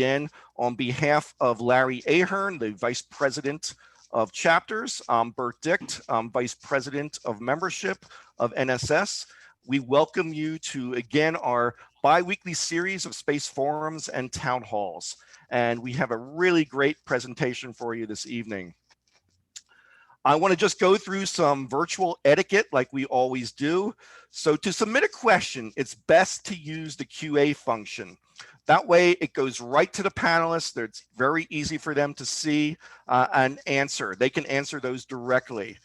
Again, on behalf of Larry Ahern, the Vice President of Chapters, I'm Bert Dicht, I'm Vice President of Membership of NSS. We welcome you to, again, our bi-weekly series of space forums and town halls. And we have a really great presentation for you this evening. I want to just go through some virtual etiquette like we always do. So to submit a question, it's best to use the QA function. That way it goes right to the panelists. It's very easy for them to see and answer. They can answer those directly.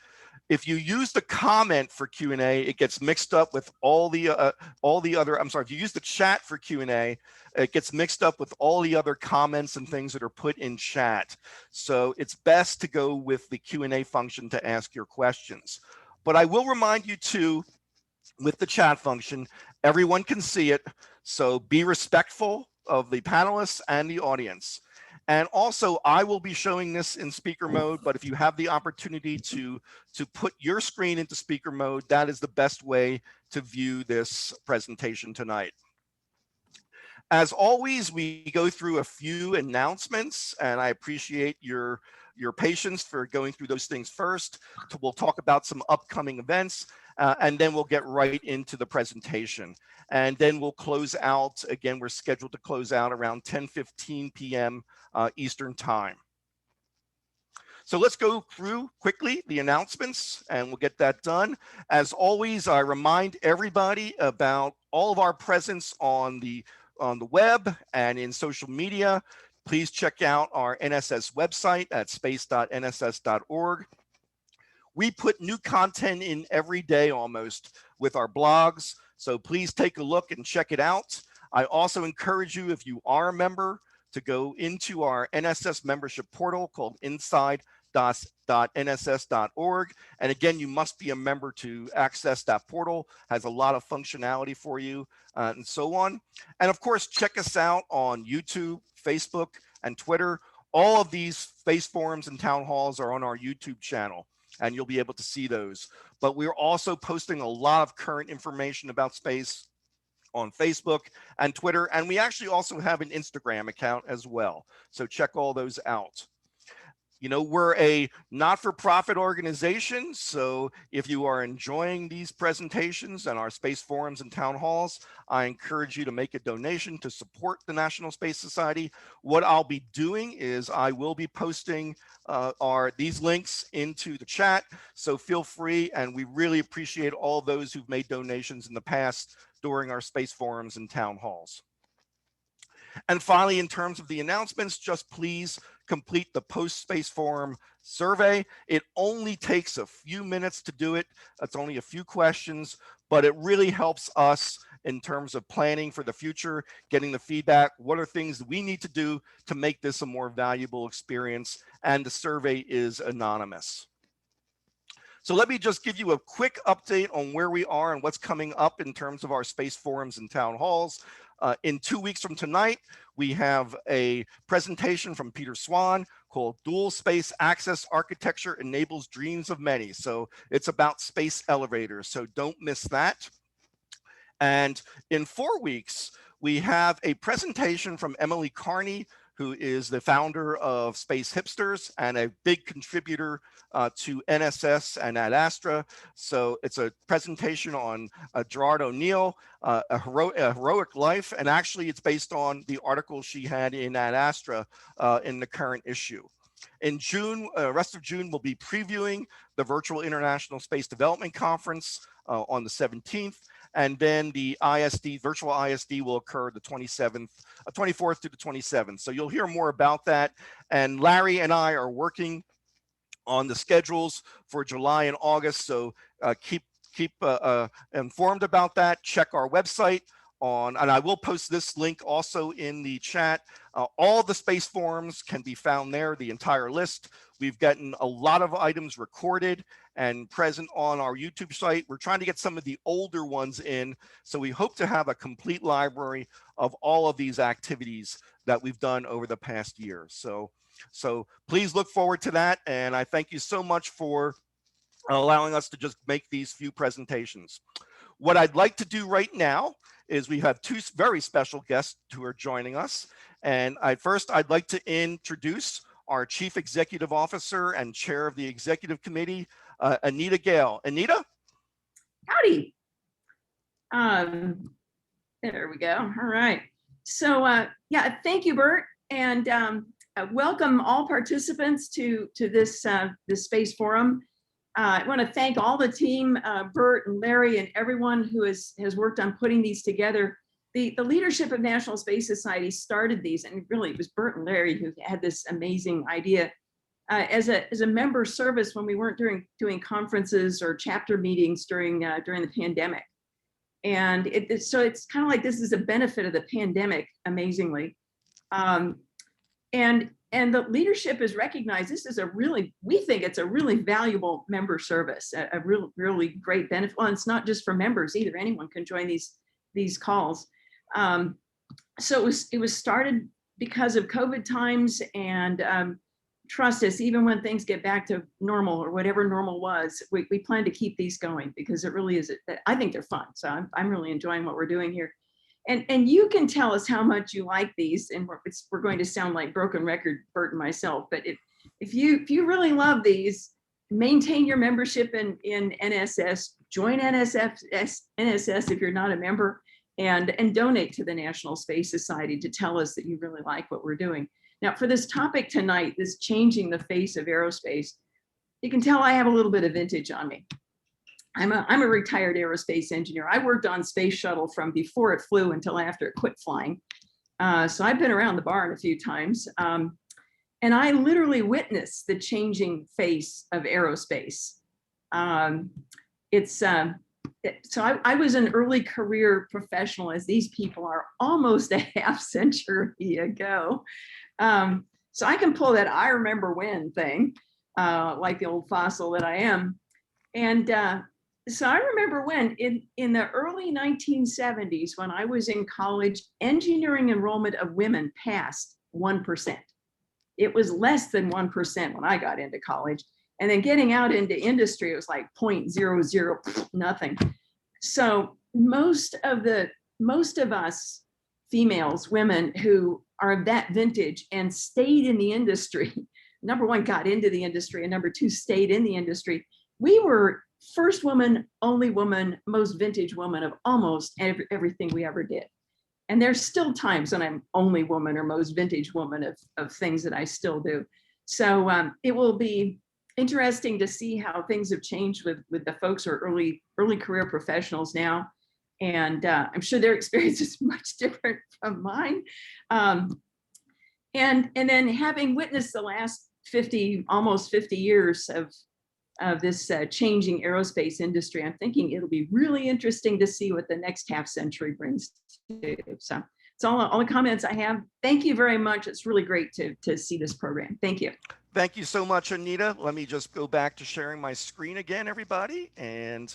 If you use the comment for Q&A, it gets mixed up with all the other, I'm sorry, if you use the chat for Q&A, it gets mixed up with all the other comments and things that are put in chat. So it's best to go with the Q&A function to ask your questions. But I will remind you too, with the chat function, everyone can see it. So be respectful of the panelists and the audience. And also, I will be showing this in speaker mode, but if you have the opportunity to put your screen into speaker mode, that is the best way to view this presentation tonight. As always, we go through a few announcements, and I appreciate your patience for going through those things first. We'll talk about some upcoming events, and then we'll get right into the presentation. And then we'll close out. Again, we're scheduled to close out around 10:15 p.m. Eastern Time. So let's go through quickly the announcements, and we'll get that done. As always, I remind everybody about all of our presence on the web and in social media. Please check out our NSS website at space.nss.org. We put new content in every day almost with our blogs, so please take a look and check it out. I also encourage you, if you are a member, to go into our NSS membership portal called inside.nss.org. And again, you must be a member to access that portal. It has a lot of functionality for you and so on. And of course, check us out on YouTube, Facebook, and Twitter. All of these space forums and town halls are on our YouTube channel, and you'll be able to see those. But we're also posting a lot of current information about space on Facebook and Twitter, and we actually also have an Instagram account as well. So check all those out. You know, we're a not-for-profit organization, so if you are enjoying these presentations and our space forums and town halls, I encourage you to make a donation to support the National Space Society. What I'll be doing is I will be posting these links into the chat, so feel free, and we really appreciate all those who've made donations in the past during our space forums and town halls. And finally, in terms of the announcements, just please complete the post-space forum survey. It only takes a few minutes to do it. It's only a few questions, but it really helps us in terms of planning for the future, getting the feedback. What are things that we need to do to make this a more valuable experience? And the survey is anonymous. So let me just give you a quick update on where we are and what's coming up in terms of our space forums and town halls. In 2 weeks from tonight, we have a presentation from Peter Swan called Dual Space Access Architecture Enables Dreams of Many. So it's about space elevators, so don't miss that. And in 4 weeks, we have a presentation from Emily Carney, who is the founder of Space Hipsters and a big contributor to NSS and Ad Astra. So it's a presentation on Gerard O'Neill, a heroic life, and actually it's based on the article she had in Ad Astra in the current issue. In June, rest of June, we'll be previewing the Virtual International Space Development Conference on the 17th. And then the virtual ISD will occur the 24th to the 27th. So you'll hear more about that. And Larry and I are working on the schedules for July and August. So keep informed about that. Check our website and I will post this link also in the chat. All the space forums can be found there, the entire list. We've gotten a lot of items recorded and present on our YouTube site. We're trying to get some of the older ones in, so we hope to have a complete library of all of these activities that we've done over the past year. So please look forward to that, and I thank you so much for allowing us to just make these few presentations. What I'd like to do right now is we have two very special guests who are joining us, And I'd like to introduce our Chief Executive Officer and Chair of the Executive Committee, Anita Gale. Anita? Howdy. There we go. All right. So yeah, thank you, Bert, and welcome all participants to this space forum. I want to thank all the team, Bert and Larry and everyone who has worked on putting these together. The leadership of National Space Society started these, and really it was Bert and Larry who had this amazing idea as a member service when we weren't doing conferences or chapter meetings during the pandemic. And so it's kind of like this is a benefit of the pandemic, amazingly. And the leadership is recognized. This is we think it's a really valuable member service, a really great benefit. Well, it's not just for members either. Anyone can join these calls. So it was started because of COVID times, and trust us, even when things get back to normal or whatever normal was, we plan to keep these going because it really is, I think they're fun. So I'm really enjoying what we're doing here. And you can tell us how much you like these, and we're going to sound like broken record, Bert and myself, but if you really love these, maintain your membership in NSS, join NSS if you're not a member, and donate to the National Space Society to tell us that you really like what we're doing. Now, for this topic tonight, this changing the face of aerospace, you can tell I have a little bit of vintage on me. I'm a retired aerospace engineer. I worked on Space Shuttle from before it flew until after it quit flying. So I've been around the barn a few times. And I literally witnessed the changing face of aerospace. So I was an early career professional, as these people are, almost a half century ago. So I can pull that I remember when thing, like the old fossil that I am. And so I remember when in the early 1970s, when I was in college, engineering enrollment of women passed 1%. It was less than 1% when I got into college. And then getting out into industry, it was like 0.00, nothing. So most of us females, women who are of that vintage and stayed in the industry, number one, got into the industry, and number two, stayed in the industry. We were first woman, only woman, most vintage woman of almost everything we ever did. And there's still times when I'm only woman or most vintage woman of things that I still do. So it will be interesting to see how things have changed with the folks who are early career professionals now. And I'm sure their experience is much different from mine. And then having witnessed the last almost 50 years of this changing aerospace industry, I'm thinking it'll be really interesting to see what the next half century brings to. So it's all the comments I have. Thank you very much. It's really great to see this program. Thank you. Thank you so much, Anita. Let me just go back to sharing my screen again, everybody. And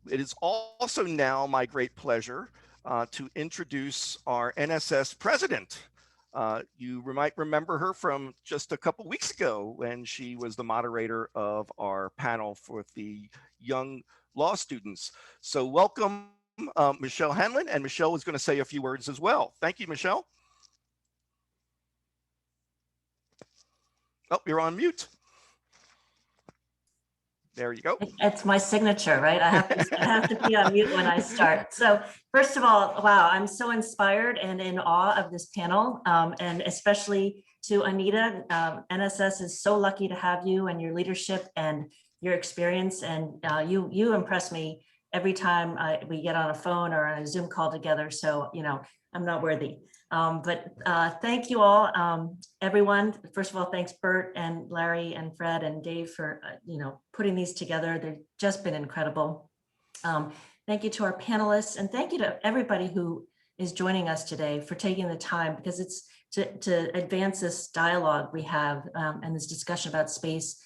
it is also now my great pleasure to introduce our NSS president. You might remember her from just a couple weeks ago when she was the moderator of our panel for the young law students. So welcome, Michelle Hanlon, and Michelle is going to say a few words as well. Thank you, Michelle. Oh, you're on mute. There you go. It's my signature, right? I have to be on mute when I start. So first of all, wow, I'm so inspired and in awe of this panel, and especially to Anita. NSS is so lucky to have you and your leadership and your experience, and you impress me every time we get on a phone or on a Zoom call together. So, I'm not worthy. But thank you all, everyone. First of all, thanks Bert and Larry and Fred and Dave for putting these together. They've just been incredible. Thank you to our panelists, and thank you to everybody who is joining us today for taking the time, because it's to advance this dialogue we have and this discussion about space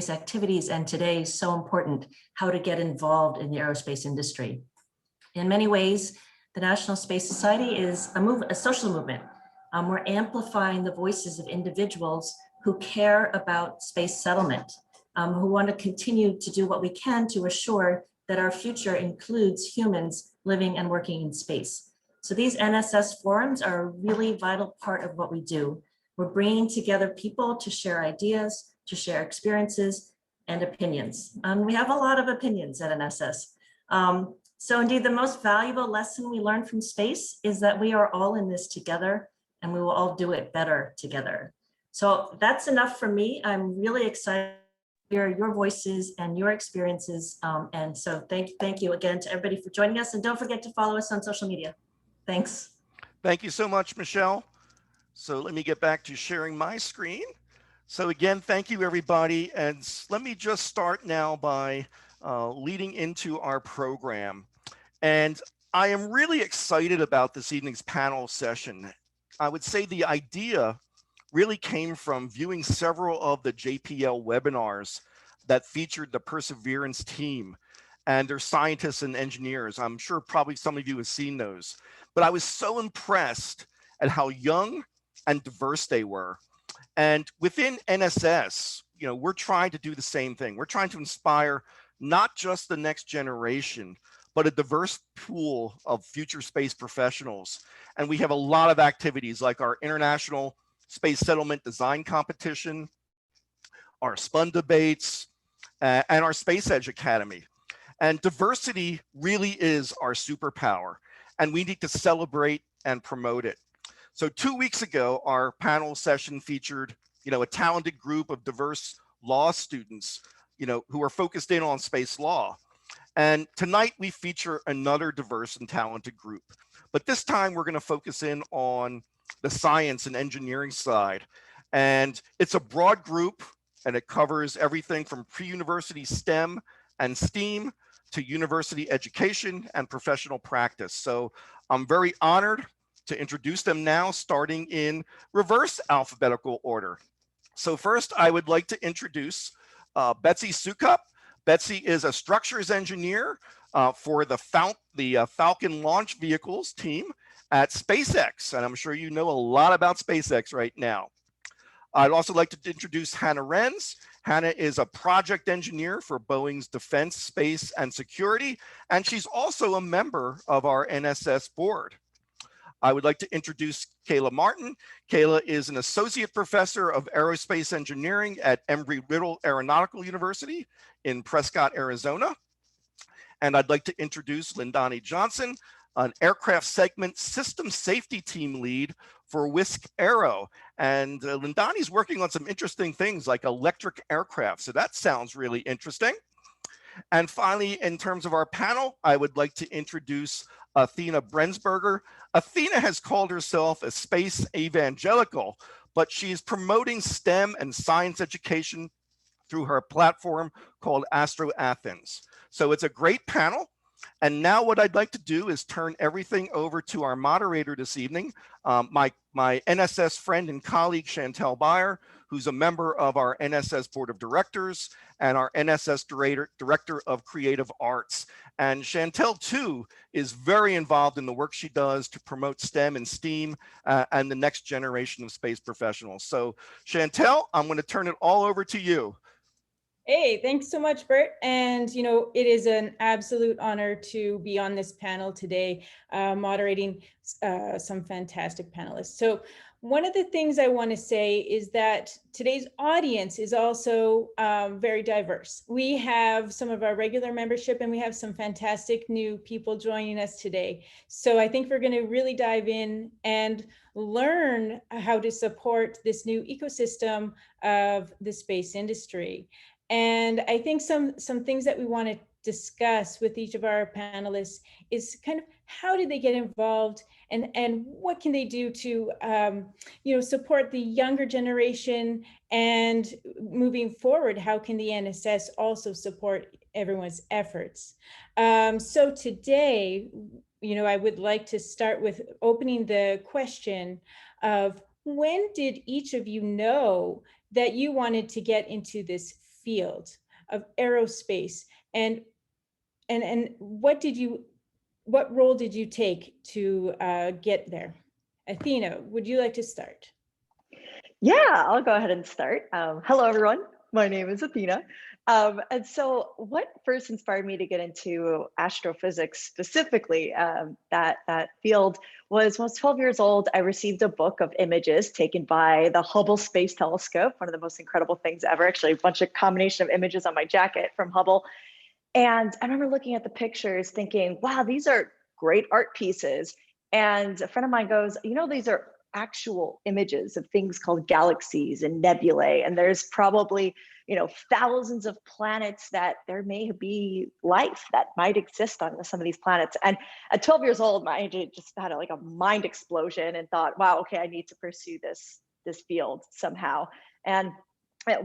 activities, and today is so important, how to get involved in the aerospace industry. In many ways, the National Space Society is a social movement. We're amplifying the voices of individuals who care about space settlement, who want to continue to do what we can to assure that our future includes humans living and working in space. So these NSS forums are a really vital part of what we do. We're bringing together people to share ideas, to share experiences and opinions. We have a lot of opinions at NSS. So indeed, the most valuable lesson we learn from space is that we are all in this together and we will all do it better together. So that's enough for me. I'm really excited to hear your voices and your experiences. And so thank you again to everybody for joining us. And don't forget to follow us on social media. Thanks. Thank you so much, Michelle. So let me get back to sharing my screen. So again, thank you, everybody. And let me just start now by leading into our program. And I am really excited about this evening's panel session. I would say the idea really came from viewing several of the JPL webinars that featured the Perseverance team and their scientists and engineers. I'm sure probably some of you have seen those, but I was so impressed at how young and diverse they were. And within NSS, you know, we're trying to do the same thing. We're trying to inspire not just the next generation, but a diverse pool of future space professionals. And we have a lot of activities like our International Space Settlement Design Competition, our SPUN debates, and our Space Edge Academy. And diversity really is our superpower, and we need to celebrate and promote it. So 2 weeks ago, our panel session featured, you know, a talented group of diverse law students, you know, who are focused in on space law. And tonight we feature another diverse and talented group, but this time we're going to focus in on the science and engineering side. And it's a broad group, and it covers everything from pre-university STEM and STEAM to university education and professional practice. So I'm very honored to introduce them now, starting in reverse alphabetical order. So first, I would like to introduce Betsy Soukup. Betsy is a structures engineer for the Falcon launch vehicles team at SpaceX, and I'm sure you know a lot about SpaceX right now. I'd also like to introduce Hannah Rens. Hannah is a project engineer for Boeing's Defense, Space, and Security, and she's also a member of our NSS board. I would like to introduce Kayla Martin. Kayla is an associate professor of aerospace engineering at Embry-Riddle Aeronautical University in Prescott, Arizona. And I'd like to introduce Lindani Johnson, an aircraft segment system safety team lead for Whisk Aero. And Lindani's working on some interesting things like electric aircraft. So that sounds really interesting. And finally, in terms of our panel, I would like to introduce Athena Brensberger. Athena has called herself a space evangelical, but she is promoting STEM and science education through her platform called Astro Athens. So it's a great panel. And now what I'd like to do is turn everything over to our moderator this evening, my NSS friend and colleague, Chantelle Baier, who's a member of our NSS Board of Directors and our NSS Director of Creative Arts. And Chantelle, too, is very involved in the work she does to promote STEM and STEAM and the next generation of space professionals. So Chantelle, I'm going to turn it all over to you. Hey, thanks so much, Bert. And, you know, it is an absolute honor to be on this panel today, moderating some fantastic panelists. So one of the things I want to say is that today's audience is also very diverse. We have some of our regular membership and we have some fantastic new people joining us today. So I think we're going to really dive in and learn how to support this new ecosystem of the space industry. And I think some things that we want to discuss with each of our panelists is kind of how did they get involved and what can they do to you know, support the younger generation, and moving forward, how can the NSS also support everyone's efforts? So today, you know, I would like to start with opening the question of when did each of you know that you wanted to get into this field of aerospace, and what role did you take to get there? Athena, would you like to start? Yeah, I'll go ahead and start. Hello, everyone. My name is Athena. And so what first inspired me to get into astrophysics specifically, that field, was when I was 12 years old, I received a book of images taken by the Hubble Space Telescope, one of the most incredible things ever, actually a bunch of combination of images on my jacket from Hubble. And I remember looking at the pictures thinking, wow, these are great art pieces. And a friend of mine goes, you know, these are actual images of things called galaxies and nebulae. And there's probably, you know, thousands of planets that there may be life that might exist on some of these planets. And at 12 years old, I just had like a mind explosion and thought, wow, okay, I need to pursue this field somehow. And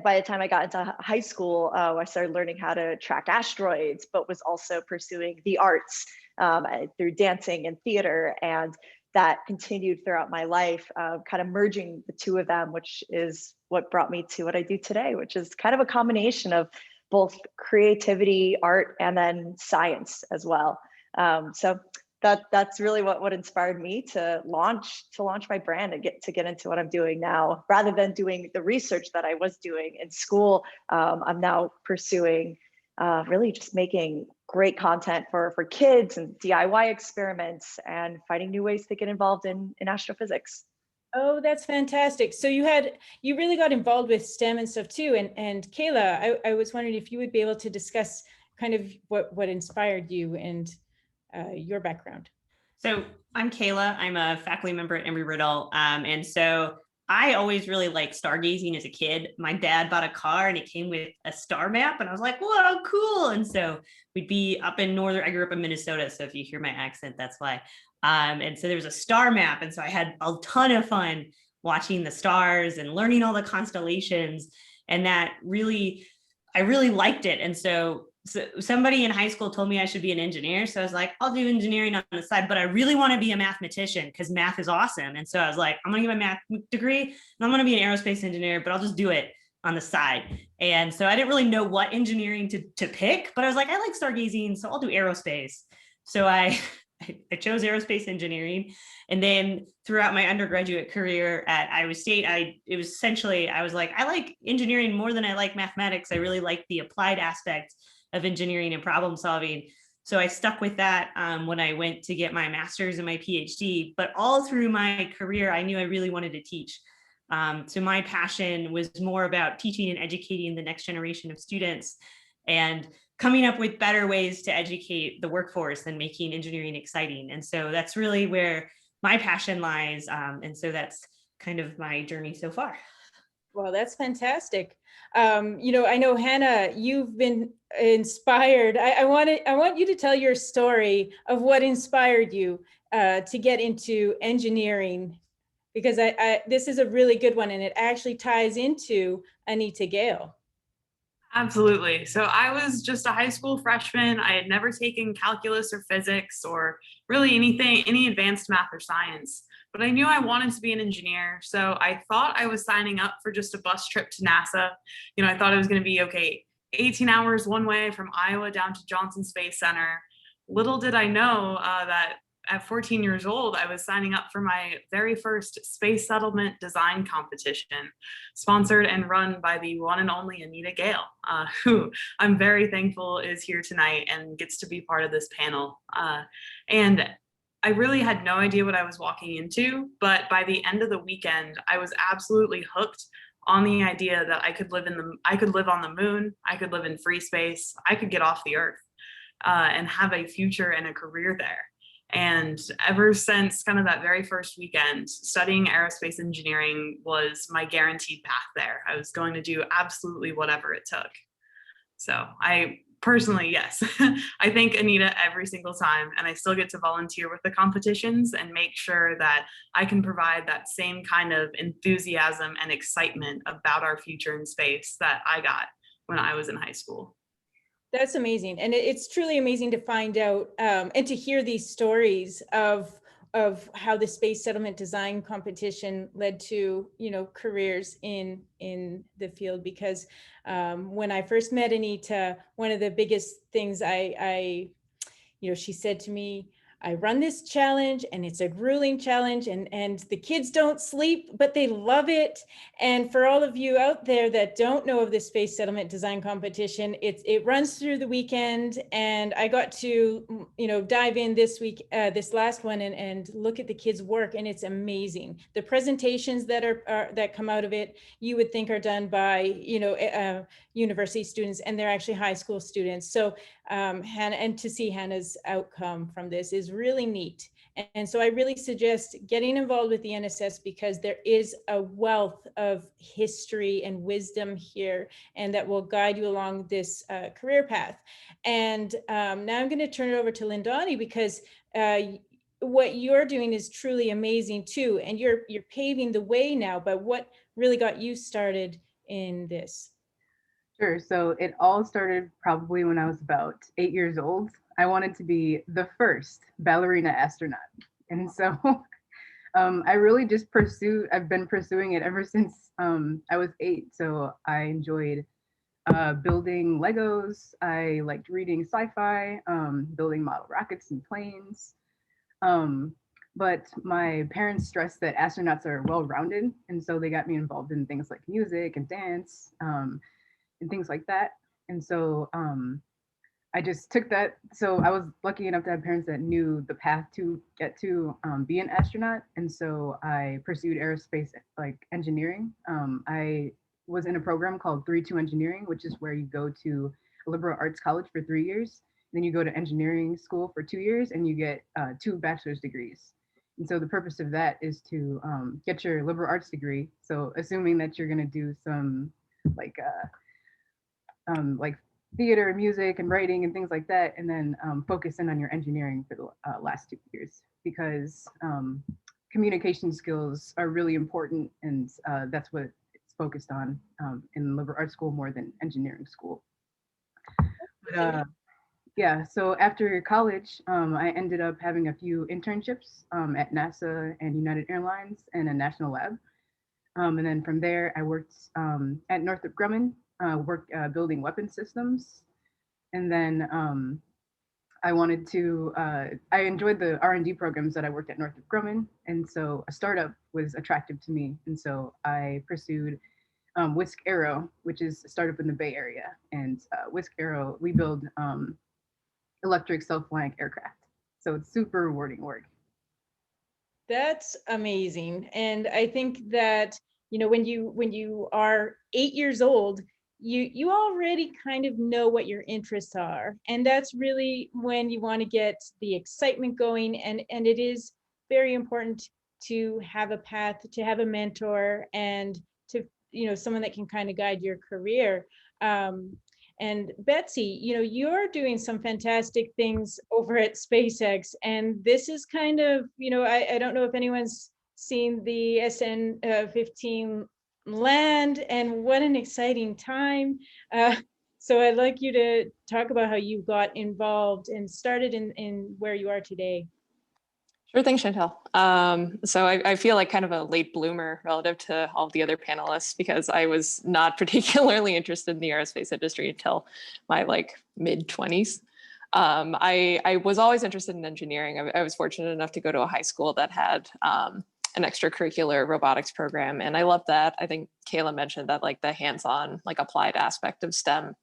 by the time I got into high school, I started learning how to track asteroids, but was also pursuing the arts through dancing and theater. And that continued throughout my life, kind of merging the two of them, which is what brought me to what I do today, which is kind of a combination of both creativity, art, and then science as well. So that's really what inspired me to launch my brand and get into what I'm doing now. Rather than doing the research that I was doing in school, I'm now pursuing really just making great content for kids and DIY experiments and finding new ways to get involved in astrophysics. Oh, that's fantastic. So you really got involved with STEM and stuff too. And Kayla, I was wondering if you would be able to discuss kind of what inspired you and your background. So I'm Kayla. I'm a faculty member at Embry-Riddle. And so I always really liked stargazing as a kid. My dad bought a car and it came with a star map. And I was like, whoa, cool. And so we'd be up in I grew up in Minnesota. So if you hear my accent, that's why. And so there was a star map. And so I had a ton of fun watching the stars and learning all the constellations. And I really liked it. And so somebody in high school told me I should be an engineer. So I was like, I'll do engineering on the side, but I really want to be a mathematician because math is awesome. And so I was like, I'm going to get my math degree and I'm going to be an aerospace engineer, but I'll just do it on the side. And so I didn't really know what engineering to pick, but I was like, I like stargazing, so I'll do aerospace. So I chose aerospace engineering. And then throughout my undergraduate career at Iowa State, I was like, I like engineering more than I like mathematics. I really like the applied aspect of engineering and problem solving. So I stuck with that when I went to get my master's and my PhD, but all through my career, I knew I really wanted to teach. So my passion was more about teaching and educating the next generation of students and coming up with better ways to educate the workforce and making engineering exciting. And so that's really where my passion lies. And so that's kind of my journey so far. Well, that's fantastic. You know, I know, Hannah, you've been inspired. I want you to tell your story of what inspired you to get into engineering, because this is a really good one and it actually ties into Anita Gale. Absolutely. So I was just a high school freshman. I had never taken calculus or physics or really any advanced math or science, but I knew I wanted to be an engineer. So I thought I was signing up for just a bus trip to NASA. You know, I thought it was going to be, okay, 18 hours one way from Iowa down to Johnson Space Center. Little did I know that at 14 years old, I was signing up for my very first space settlement design competition, sponsored and run by the one and only Anita Gale, who I'm very thankful is here tonight and gets to be part of this panel. And I really had no idea what I was walking into, but by the end of the weekend, I was absolutely hooked on the idea that I could live on the moon, I could live in free space, I could get off the Earth and have a future and a career there. And ever since kind of that very first weekend, studying aerospace engineering was my guaranteed path there. I was going to do absolutely whatever it took. So I personally, yes, I thank Anita every single time, and I still get to volunteer with the competitions and make sure that I can provide that same kind of enthusiasm and excitement about our future in space that I got when I was in high school. That's amazing. And it's truly amazing to find out and to hear these stories of how the space settlement design competition led to, you know, careers in the field. Because when I first met Anita, one of the biggest things she said to me, I run this challenge and it's a grueling challenge, and the kids don't sleep, but they love it. And for all of you out there that don't know of the Space Settlement Design Competition, it runs through the weekend, and I got to, dive in this week, this last one, and look at the kids' work, and it's amazing. The presentations that come out of it, you would think are done by, university students, and they're actually high school students. So Hannah, and to see Hannah's outcome from this is really neat. And so I really suggest getting involved with the NSS, because there is a wealth of history and wisdom here, and that will guide you along this career path. And now I'm going to turn it over to Lindani, because what you're doing is truly amazing too. And you're paving the way now, but what really got you started in this? Sure. So it all started probably when I was about 8 years old. I wanted to be the first ballerina astronaut. And so I really just I've been pursuing it ever since I was 8. So I enjoyed building Legos. I liked reading sci-fi, building model rockets and planes. But my parents stressed that astronauts are well-rounded. And so they got me involved in things like music and dance. And things like that. And so I just took that. So I was lucky enough to have parents that knew the path to get to be an astronaut. And so I pursued aerospace engineering. I was in a program called 3-2 engineering, which is where you go to a liberal arts college for 3 years. Then you go to engineering school for 2 years, and you get 2 bachelor's degrees. And so the purpose of that is to get your liberal arts degree. So assuming that you're going to do some like theater and music and writing and things like that, and then focus in on your engineering for the last 2 years, because communication skills are really important, and that's what it's focused on in liberal arts school more than engineering school. But, yeah, so after college, I ended up having a few internships at NASA and United Airlines and a national lab. And then from there, I worked at Northrop Grumman, worked building weapon systems. And then I enjoyed the R&D programs that I worked at Northrop Grumman. And so a startup was attractive to me. And so I pursued Whisk Aero, which is a startup in the Bay Area. And Whisk Aero, we build electric self-flying aircraft. So it's super rewarding work. That's amazing. And I think that, when you are 8 years old, you already kind of know what your interests are. And that's really when you want to get the excitement going. And it is very important to have a path, to have a mentor, and to, someone that can kind of guide your career. And Betsy, you're doing some fantastic things over at SpaceX. And this is kind of, I don't know if anyone's seen the SN-15 land, and what an exciting time. So I'd like you to talk about how you got involved and started in where you are today. Sure thing, Chantelle. So I feel like kind of a late bloomer relative to all the other panelists, because I was not particularly interested in the aerospace industry until my mid-20s. I was always interested in engineering. I was fortunate enough to go to a high school that had an extracurricular robotics program, and I loved that. I think Kayla mentioned that the hands-on applied aspect of STEM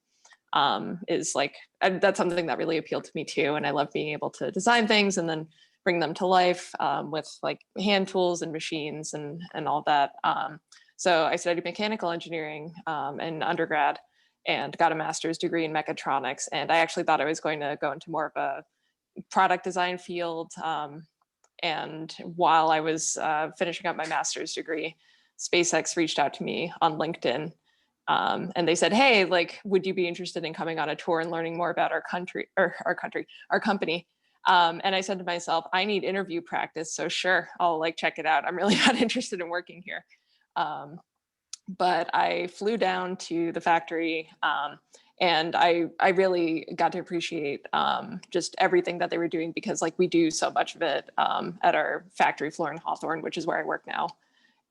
is that's something that really appealed to me too. And I love being able to design things and then bring them to life with hand tools and machines and all that. So I studied mechanical engineering in undergrad and got a master's degree in mechatronics. And I actually thought I was going to go into more of a product design field. And while I was finishing up my master's degree, SpaceX reached out to me on LinkedIn. And they said, hey, would you be interested in coming on a tour and learning more about our company? And I said to myself, I need interview practice. So sure, I'll check it out. I'm really not interested in working here. But I flew down to the factory and I really got to appreciate just everything that they were doing, because we do so much of it at our factory floor in Hawthorne, which is where I work now.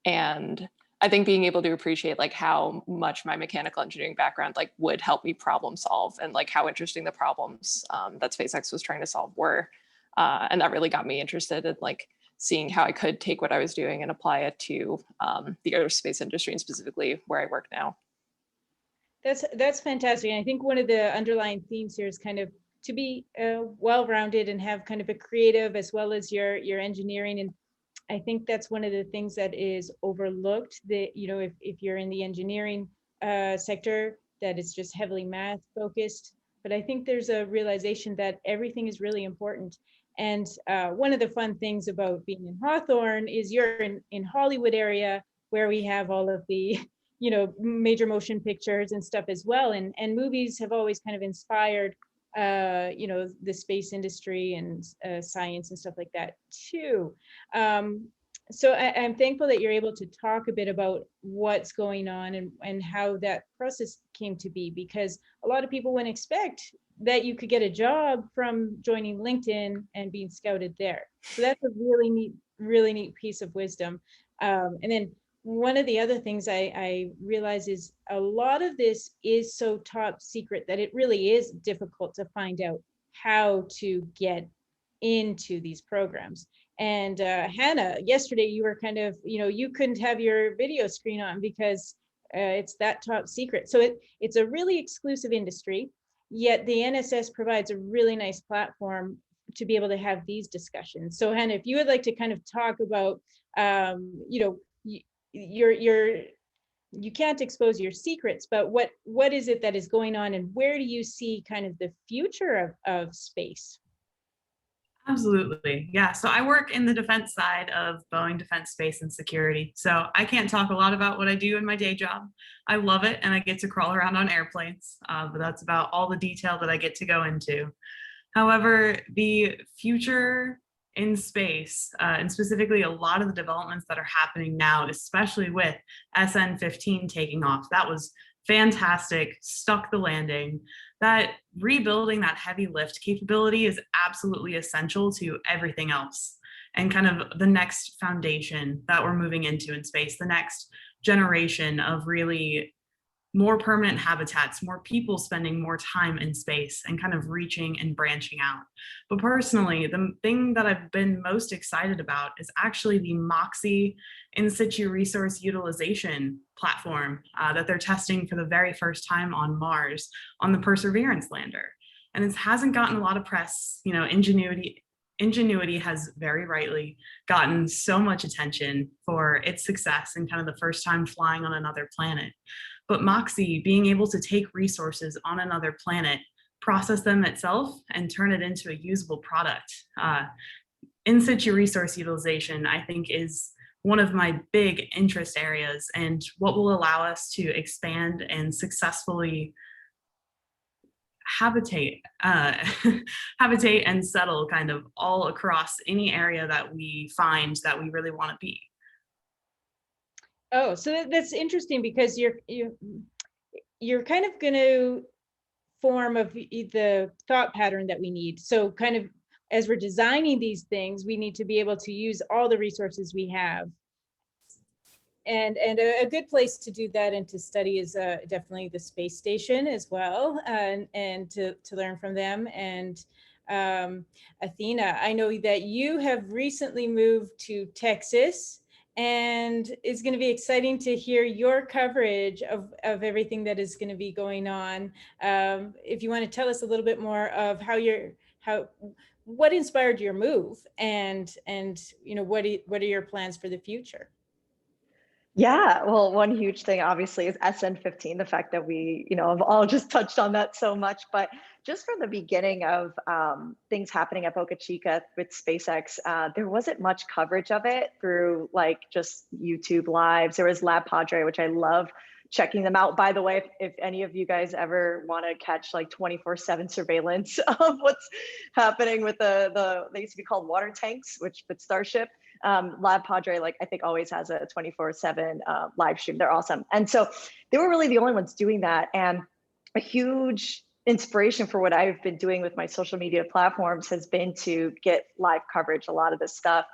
And I think being able to appreciate how much my mechanical engineering background would help me problem solve, and how interesting the problems that SpaceX was trying to solve were. And that really got me interested in like seeing how I could take what I was doing and apply it to the aerospace industry, and specifically where I work now. That's fantastic. And I think one of the underlying themes here is kind of to be well-rounded and have kind of a creative as well as your engineering. And I think that's one of the things that is overlooked, that, you know, if you're in the engineering sector, that it's just heavily math focused. But I think there's a realization that everything is really important. And one of the fun things about being in Hawthorne is you're in Hollywood area, where we have all of the, you know, major motion pictures and stuff as well. And movies have always kind of inspired, you know, the space industry and science and stuff like that too. So I'm thankful that you're able to talk a bit about what's going on and how that process came to be, because a lot of people wouldn't expect that you could get a job from joining LinkedIn and being scouted there. So that's a really neat piece of wisdom. And then one of the other things I realize is a lot of this is so top secret that it really is difficult to find out how to get into these programs. And Hannah, yesterday you were kind of, you know, you couldn't have your video screen on because it's that top secret. So it's a really exclusive industry, yet the NSS provides a really nice platform to be able to have these discussions. So Hannah, if you would like to kind of talk about, you know, you can't expose your secrets, but what is it that is going on, and where do you see kind of the future of space? Absolutely. Yeah. So I work in the defense side of Boeing Defense, Space and Security. So I can't talk a lot about what I do in my day job. I love it and I get to crawl around on airplanes, but that's about all the detail that I get to go into. However, the future in space, and specifically a lot of the developments that are happening now, especially with SN15 taking off, that was fantastic, stuck the landing. That rebuilding that heavy lift capability is absolutely essential to everything else, and kind of the next foundation that we're moving into in space, the next generation of really more permanent habitats, more people spending more time in space and kind of reaching and branching out. But personally, the thing that I've been most excited about is actually the MOXIE in situ resource utilization platform that they're testing for the very first time on Mars on the Perseverance lander. And it hasn't gotten a lot of press. You know, Ingenuity has very rightly gotten so much attention for its success and kind of the first time flying on another planet. But MOXIE, being able to take resources on another planet, process them itself, and turn it into a usable product. In situ resource utilization, I think, is one of my big interest areas, and what will allow us to expand and successfully habitate and settle kind of all across any area that we find that we really want to be. Oh, so that's interesting, because you're kind of going to form of the thought pattern that we need. So kind of as we're designing these things, we need to be able to use all the resources we have. And a good place to do that and to study is definitely the space station as well, and to learn from them. And Athena, I know that you have recently moved to Texas, and it's going to be exciting to hear your coverage of everything that is going to be going on. If you want to tell us a little bit more of what inspired your move, and you know, what are your plans for the future? Yeah, well, one huge thing obviously is SN15, the fact that we, you know, have all just touched on that so much, but just from the beginning of things happening at Boca Chica with SpaceX, there wasn't much coverage of it through like just YouTube lives. There was Lab Padre, which I love checking them out. By the way, if any of you guys ever want to catch like 24/7 surveillance of what's happening with they used to be called water tanks, which with Starship, Lab Padre, like I think always has a 24/7 live stream. They're awesome. And so they were really the only ones doing that. And a huge inspiration for what I've been doing with my social media platforms has been to get live coverage, a lot of this stuff.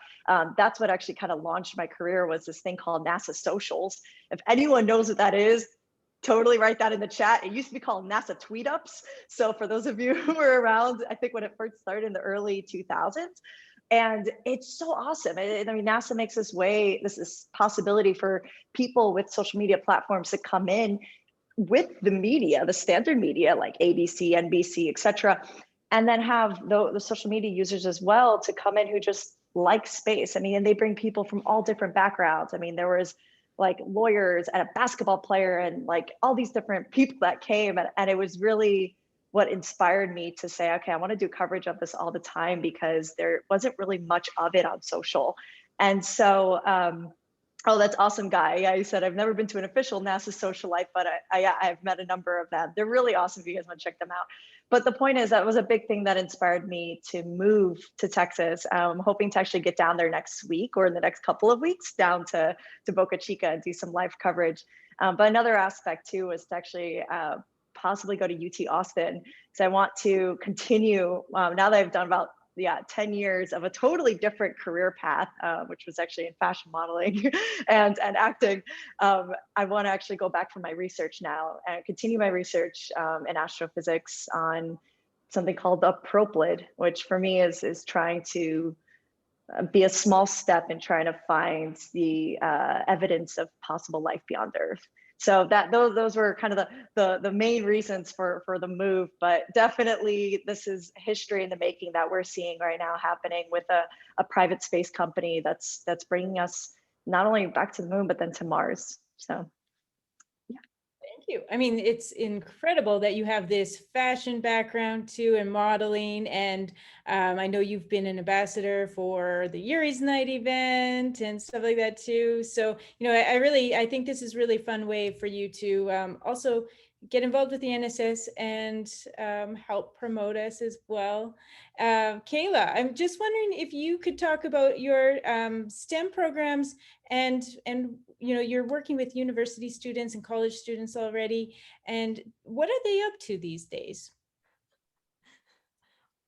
That's what actually kind of launched my career, was this thing called NASA Socials. If anyone knows what that is, totally write that in the chat. It used to be called NASA tweet ups. So for those of you who were around, I think when it first started in the early 2000s, and it's so awesome. I mean, NASA makes this possibility for people with social media platforms to come in with the media, the standard media like ABC, NBC, etc., and then have the social media users as well to come in who just like space. I mean, and they bring people from all different backgrounds. I mean, there was like lawyers and a basketball player and like all these different people that came, and it was really what inspired me to say, okay, I want to do coverage of this all the time, because there wasn't really much of it on social. And so, oh, that's awesome, Guy. Yeah, he said, I've never been to an official NASA social life, but I've met a number of them. They're really awesome if you guys want to check them out. But the point is, that was a big thing that inspired me to move to Texas. I'm hoping to actually get down there next week or in the next couple of weeks, down to Boca Chica and do some live coverage. But another aspect too was to actually possibly go to UT Austin. So I want to continue, now that I've done about 10 years of a totally different career path, which was actually in fashion modeling and acting. I want to actually go back for my research now and continue my research in astrophysics on something called the Proplid, which for me is trying to be a small step in trying to find the evidence of possible life beyond Earth. So those were kind of the main reasons for the move, but definitely this is history in the making that we're seeing right now happening with a private space company that's bringing us not only back to the moon, but then to Mars. So. Thank you. I mean, it's incredible that you have this fashion background too, and modeling. And I know you've been an ambassador for the Yuri's Night event and stuff like that too. So, you know, I think this is a really fun way for you to also get involved with the NSS and help promote us as well. Kayla, I'm just wondering if you could talk about your STEM programs and you know, you're working with university students and college students already, and what are they up to these days?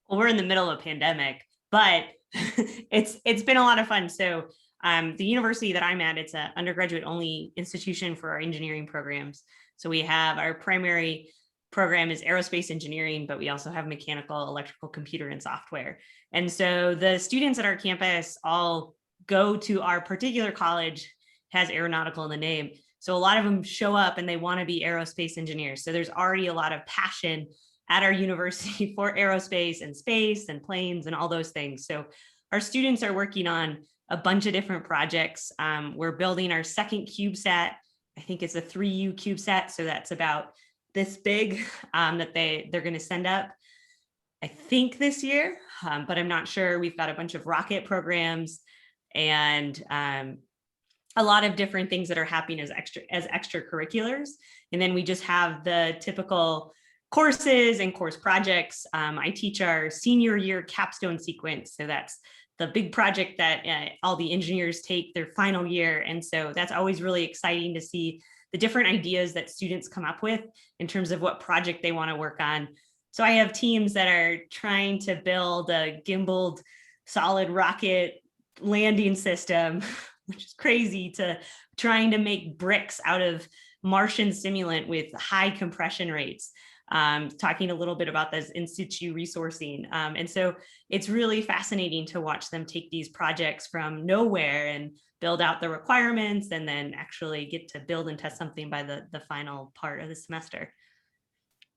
Well, we're in the middle of a pandemic, but it's been a lot of fun. So the university that I'm at, it's an undergraduate only institution for our engineering programs. So we have our primary program is aerospace engineering, but we also have mechanical, electrical, computer, and software. And so the students at our campus all go to our particular college, has aeronautical in the name. So a lot of them show up and they want to be aerospace engineers. So there's already a lot of passion at our university for aerospace and space and planes and all those things. So our students are working on a bunch of different projects. We're building our second CubeSat. I think it's a 3U CubeSat. So that's about this big that they're going to send up, I think this year, but I'm not sure. We've got a bunch of rocket programs and a lot of different things that are happening as extracurriculars. And then we just have the typical courses and course projects. I teach our senior year capstone sequence. So that's the big project that all the engineers take their final year. And so that's always really exciting to see the different ideas that students come up with in terms of what project they want to work on. So I have teams that are trying to build a gimbaled solid rocket landing system, which is crazy, to trying to make bricks out of Martian simulant with high compression rates. Talking a little bit about this in situ resourcing. And so it's really fascinating to watch them take these projects from nowhere and build out the requirements and then actually get to build and test something by the final part of the semester.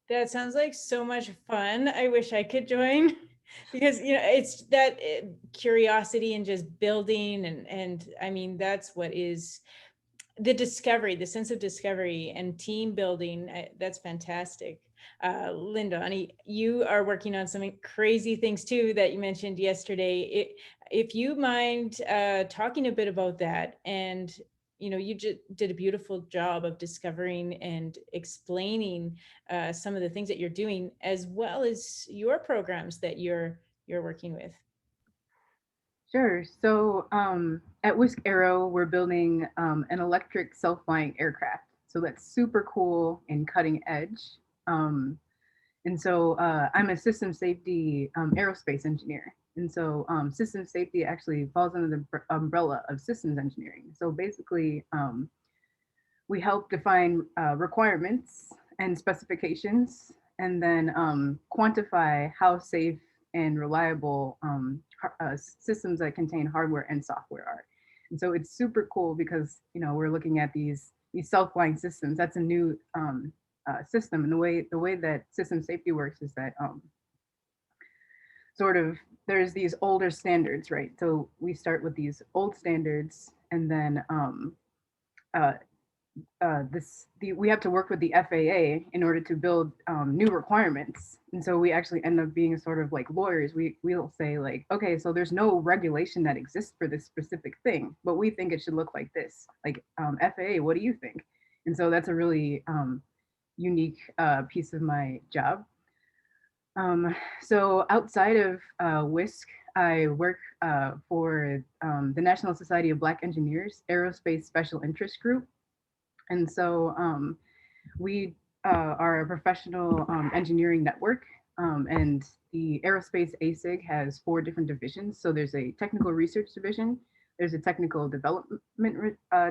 That sounds like so much fun. I wish I could join. Because, you know, it's that curiosity and just building and I mean, that's what is the discovery, the sense of discovery and team building. That's fantastic. Lindani, you are working on some crazy things too that you mentioned yesterday. If you mind talking a bit about that, and you know, you just did a beautiful job of discovering and explaining some of the things that you're doing, as well as your programs that you're working with. Sure. So at Whisk Aero, we're building an electric self-flying aircraft. So that's super cool and cutting edge. And so I'm a system safety aerospace engineer. And so system safety actually falls under the umbrella of systems engineering. So basically, we help define requirements and specifications, and then quantify how safe and reliable systems that contain hardware and software are. And so it's super cool because, you know, we're looking at these self-flying systems. That's a new system, and the way that system safety works is that sort of there's these older standards, right? So we start with these old standards, and then we have to work with the FAA in order to build new requirements. And so we actually end up being sort of like lawyers. We'll say like, okay, so there's no regulation that exists for this specific thing, but we think it should look like this. Like FAA, what do you think? And so that's a really unique piece of my job. So outside of WISC, I work for the National Society of Black Engineers Aerospace Special Interest Group. And so we are a professional engineering network, and the Aerospace ASIG has 4 different divisions. So there's a technical research division, there's a technical development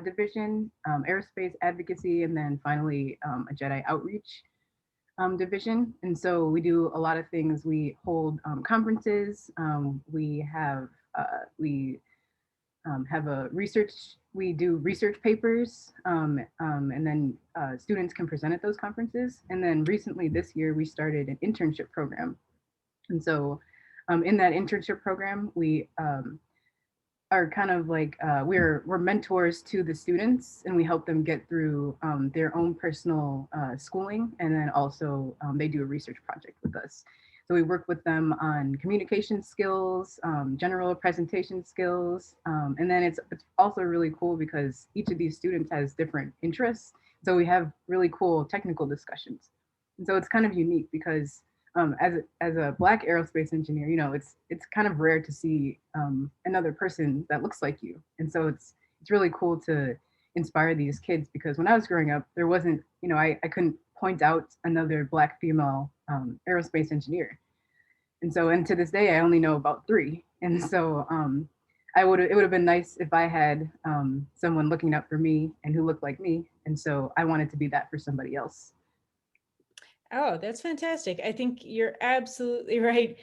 division, aerospace advocacy, and then finally a JEDI outreach division. And so we do a lot of things. We hold conferences. We have a research. We do research papers, and then students can present at those conferences. And then recently this year, we started an internship program. And so in that internship program, we are kind of like, we're mentors to the students, and we help them get through their own personal schooling. And then also they do a research project with us. So we work with them on communication skills, general presentation skills. And then it's also really cool because each of these students has different interests. So we have really cool technical discussions. And so it's kind of unique because as a Black aerospace engineer, you know, it's kind of rare to see another person that looks like you. And so it's really cool to inspire these kids, because when I was growing up, there wasn't, you know, I couldn't point out another Black female aerospace engineer. And so, and to this day, I only know about 3. And so it would have been nice if I had someone looking out for me and who looked like me. And so I wanted to be that for somebody else. Oh, that's fantastic. I think you're absolutely right.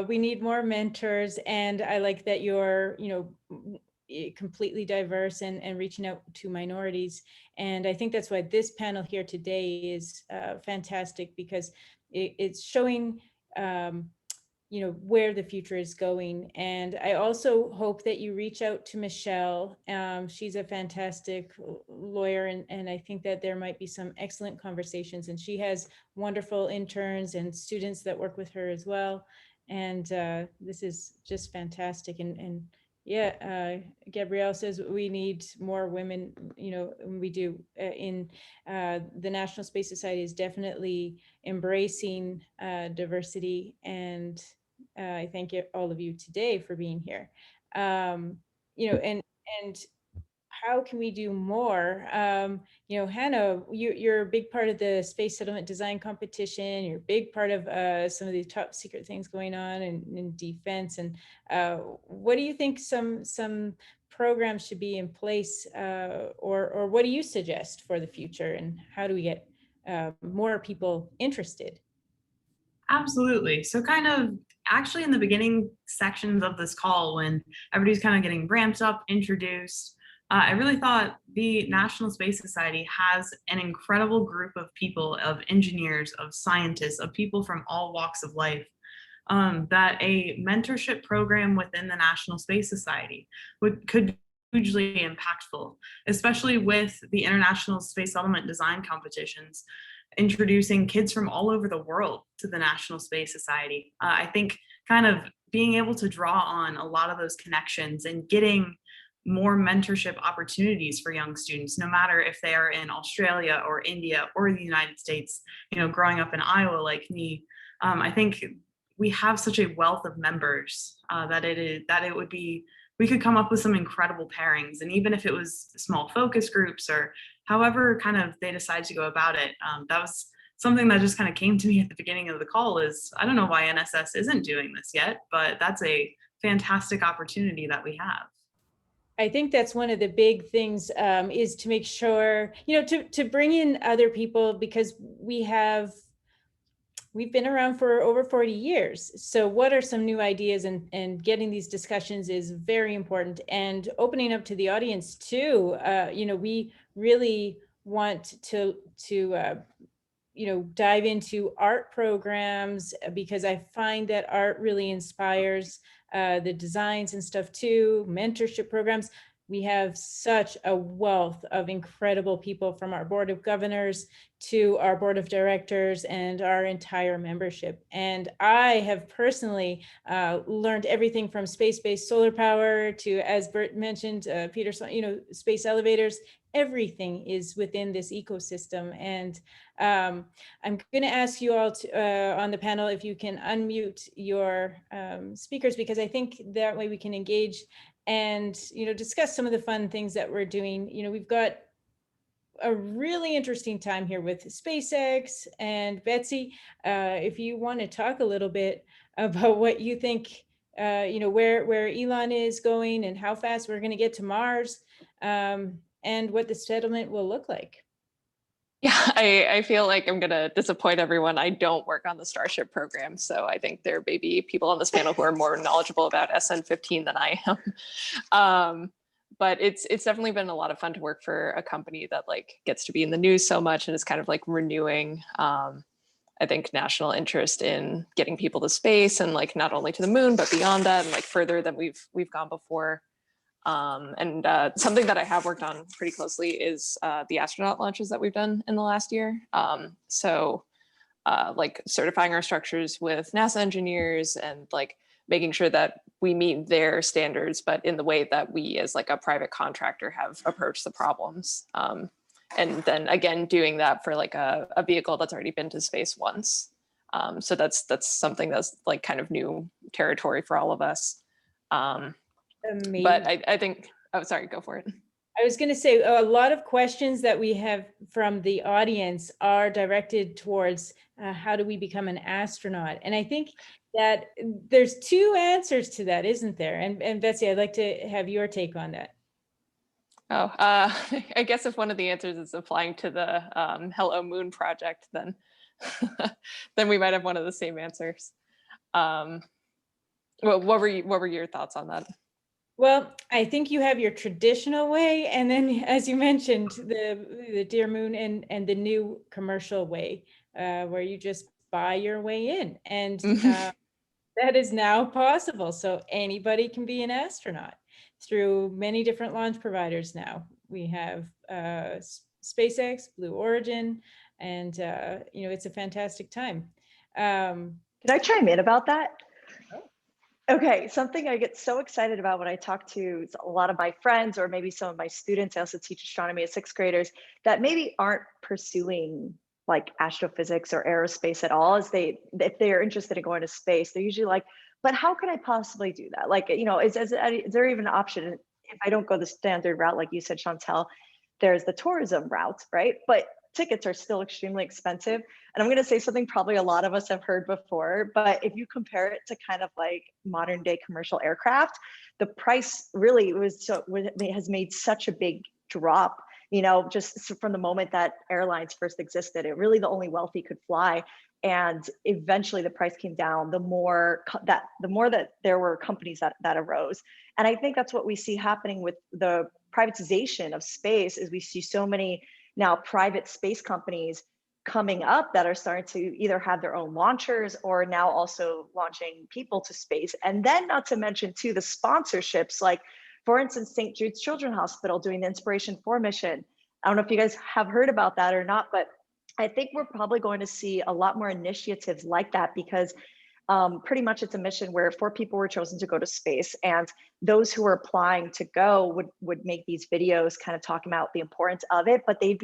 We need more mentors, and I like that you're, you know, completely diverse and reaching out to minorities. And I think that's why this panel here today is fantastic, because it's showing you know, where the future is going. And I also hope that you reach out to Michelle. She's a fantastic lawyer, and I think that there might be some excellent conversations, and she has wonderful interns and students that work with her as well. And this is just fantastic. And yeah, Gabrielle says we need more women, you know, we do. In the National Space Society is definitely embracing diversity, and I thank all of you today for being here. You know, and how can we do more? You know, Hannah, you're a big part of the space settlement design competition. You're a big part of some of the top secret things going on in defense. And what do you think some programs should be in place, or what do you suggest for the future? And how do we get more people interested? Absolutely. So kind of actually in the beginning sections of this call, when everybody's kind of getting ramped up, introduced, I really thought the National Space Society has an incredible group of people, of engineers, of scientists, of people from all walks of life, that a mentorship program within the National Space Society could be hugely impactful, especially with the International Space Settlement Design Competitions, introducing kids from all over the world to the National Space Society. I think kind of being able to draw on a lot of those connections and getting more mentorship opportunities for young students, no matter if they are in Australia or India or the United States. You know, growing up in Iowa like me, I think we have such a wealth of members that it would be, we could come up with some incredible pairings. And even if it was small focus groups or however kind of they decide to go about it, that was something that just kind of came to me at the beginning of the call. Is I don't know why NSS isn't doing this yet, but that's a fantastic opportunity that we have. I think that's one of the big things, is to make sure, to bring in other people, because we've been around for over 40 years. So what are some new ideas, and getting these discussions is very important, and opening up to the audience too. We really want to dive into art programs, because I find that art really inspires the designs and stuff too, mentorship programs. We have such a wealth of incredible people, from our board of governors to our board of directors and our entire membership. And I have personally learned everything from space-based solar power to, as Bert mentioned, Peter, space elevators. Everything is within this ecosystem. And I'm going to ask you all on the panel if you can unmute your speakers, because I think that way we can engage and discuss some of the fun things that we're doing. We've got a really interesting time here with SpaceX. And Betsy, if you want to talk a little bit about what you think, where Elon is going and how fast we're going to get to Mars, and what the settlement will look like. Yeah, I feel like I'm going to disappoint everyone. I don't work on the Starship program, so I think there may be people on this panel who are more knowledgeable about SN15 than I am. But it's definitely been a lot of fun to work for a company that gets to be in the news so much, and is kind of renewing, I think, national interest in getting people to space, and not only to the moon, but beyond that, and further than we've gone before. And something that I have worked on pretty closely is the astronaut launches that we've done in the last year. So certifying our structures with NASA engineers, and making sure that we meet their standards, but in the way that we as a private contractor have approached the problems. And then again, doing that for a vehicle that's already been to space once. So that's something that's kind of new territory for all of us. Amazing. But I think, oh, sorry, go for it. I was going to say, a lot of questions that we have from the audience are directed towards how do we become an astronaut? And I think that there's two answers to that, isn't there? And Betsy, I'd like to have your take on that. Oh, I guess if one of the answers is applying to the Hello Moon project, then then we might have one of the same answers. Well, what were your thoughts on that? Well, I think you have your traditional way, and then, as you mentioned, the Dear Moon and the new commercial way, where you just buy your way in, and that is now possible. So anybody can be an astronaut through many different launch providers now. We have SpaceX, Blue Origin, and it's a fantastic time. Can I chime in about that? Okay, something I get so excited about when I talk to a lot of my friends, or maybe some of my students, I also teach astronomy at 6th graders, that maybe aren't pursuing astrophysics or aerospace at all, if they're interested in going to space, they're usually but how can I possibly do that? Is there even an option if I don't go the standard route, like you said, Chantelle? There's the tourism route, right? But tickets are still extremely expensive. And I'm going to say something probably a lot of us have heard before, but if you compare it to kind of modern day commercial aircraft, the price really has made such a big drop, just from the moment that airlines first existed. It really the only wealthy could fly. And eventually the price came down, the more that there were companies that arose. And I think that's what we see happening with the privatization of space, is we see so many now private space companies coming up that are starting to either have their own launchers, or now also launching people to space. And then, not to mention too, the sponsorships, for instance, St. Jude's Children's Hospital doing the Inspiration 4 mission. I don't know if you guys have heard about that or not, but I think we're probably going to see a lot more initiatives like that, because pretty much it's a mission where 4 people were chosen to go to space, and those who were applying to go would make these videos kind of talking about the importance of it, but they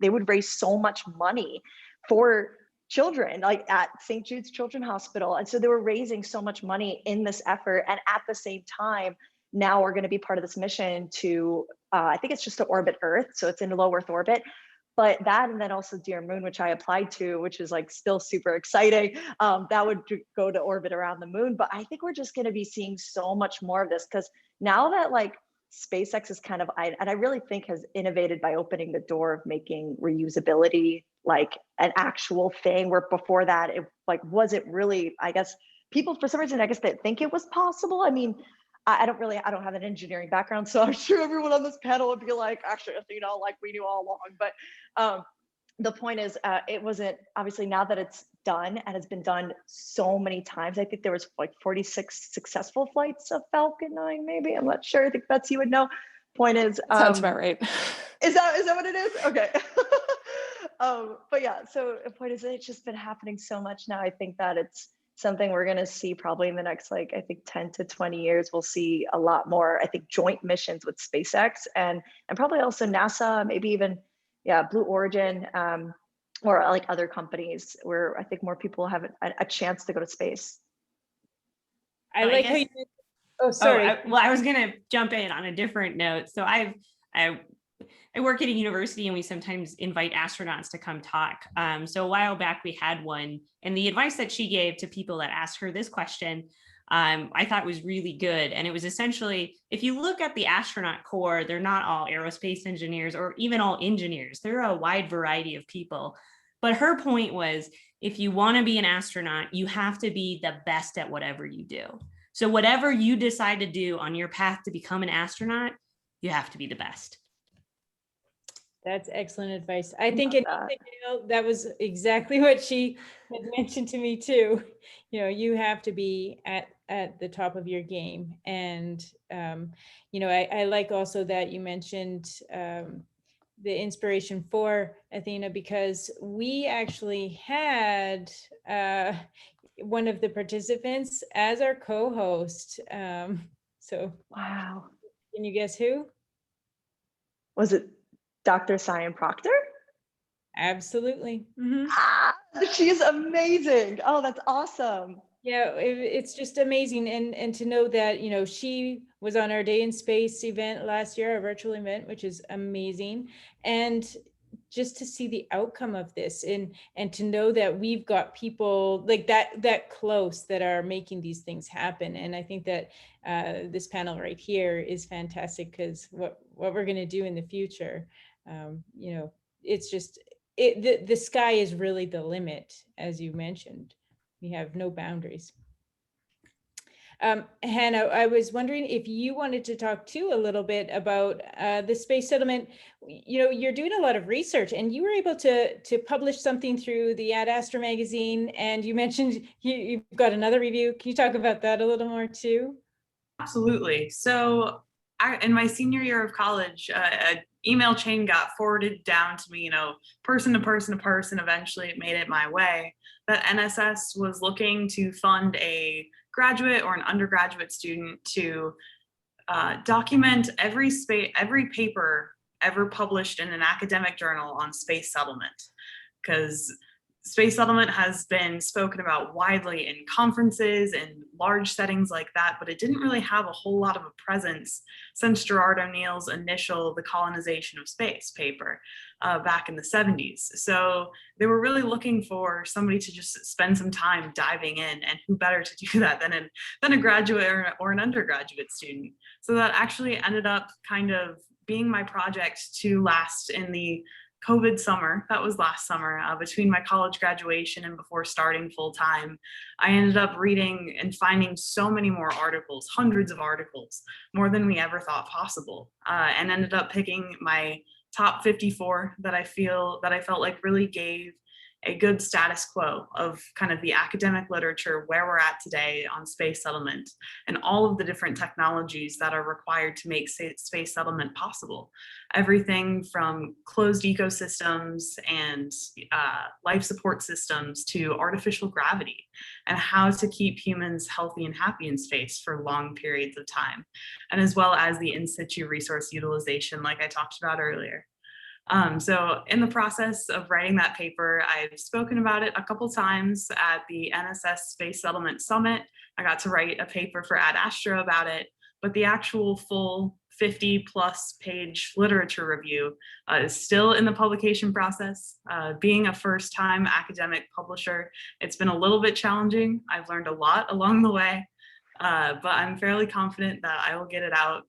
would raise so much money for children at St. Jude's Children's Hospital. And so they were raising so much money in this effort. And at the same time, now we're going to be part of this mission to, I think it's just to orbit Earth. So it's in low Earth orbit. But that, and then also Dear Moon, which I applied to, which is still super exciting. That would go to orbit around the moon. But I think we're just going to be seeing so much more of this, because now that SpaceX is kind of, and I really think has innovated by opening the door of making reusability like an actual thing, where before that it like wasn't really, I guess people for some reason, I guess they think it was possible. I mean, I don't have an engineering background, so I'm sure everyone on this panel would be like, actually, like we knew all along. But the point is, it wasn't, obviously now that it's done and has been done so many times. I think there was like 46 successful flights of Falcon 9, maybe. I'm not sure. I think Betsy would know. Point is, sounds about right. Is that what it is? Okay. But yeah, so the point is, it's just been happening so much now. I think that it's something we're going to see probably in the next, like, I think 10 to 20 years. We'll see a lot more, I think, joint missions with SpaceX and probably also NASA, maybe even, Blue Origin, or like other companies where I think more people have a chance to go to space. I like how you. Oh, sorry. I was going to jump in on a different note. So I work at a university and we sometimes invite astronauts to come talk. So a while back we had one, and the advice that she gave to people that asked her this question, I thought was really good. And it was essentially, if you look at the astronaut corps, they're not all aerospace engineers or even all engineers. They're a wide variety of people. But her point was, if you want to be an astronaut, you have to be the best at whatever you do. So whatever you decide to do on your path to become an astronaut, you have to be the best. That's excellent advice. I think that was exactly what she had mentioned to me too. You have to be at the top of your game. And, I like also that you mentioned the inspiration for Athena, because we actually had one of the participants as our co-host. So wow. Can you guess who? Was it Dr. Cyan Proctor? Absolutely. Mm-hmm. She's amazing. Oh, that's awesome. Yeah, it's just amazing. And to know that, she was on our Day in Space event last year, our virtual event, which is amazing. And just to see the outcome of this and to know that we've got people like that close that are making these things happen. And I think that this panel right here is fantastic, because what we're going to do in the future, it's just, the sky is really the limit, as you mentioned. We have no boundaries. Hannah, I was wondering if you wanted to talk too a little bit about the space settlement. You're doing a lot of research, and you were able to publish something through the Ad Astra magazine, and you mentioned you've got another review. Can you talk about that a little more too? Absolutely. So in my senior year of college, an email chain got forwarded down to me, person to person to person. Eventually it made it my way, that NSS was looking to fund a graduate or an undergraduate student to document every paper ever published in an academic journal on space settlement, because space settlement has been spoken about widely in conferences and large settings like that, but it didn't really have a whole lot of a presence since Gerard O'Neill's initial The Colonization of Space paper back in the 70s. So they were really looking for somebody to just spend some time diving in, and who better to do that than a graduate or an undergraduate student. So that actually ended up kind of being my project to last in the COVID summer. That was last summer, between my college graduation and before starting full time. I ended up reading and finding so many more articles, hundreds of articles, more than we ever thought possible, and ended up picking my top 54 that I felt like really gave a good status quo of kind of the academic literature, where we're at today on space settlement, and all of the different technologies that are required to make space settlement possible. Everything from closed ecosystems and life support systems to artificial gravity, and how to keep humans healthy and happy in space for long periods of time, and as well as the in situ resource utilization, like I talked about earlier. So in the process of writing that paper, I've spoken about it a couple times at the NSS Space Settlement Summit. I got to write a paper for Ad Astra about it, but the actual full 50+ page literature review is still in the publication process. Being a first-time academic publisher, it's been a little bit challenging. I've learned a lot along the way, but I'm fairly confident that I will get it out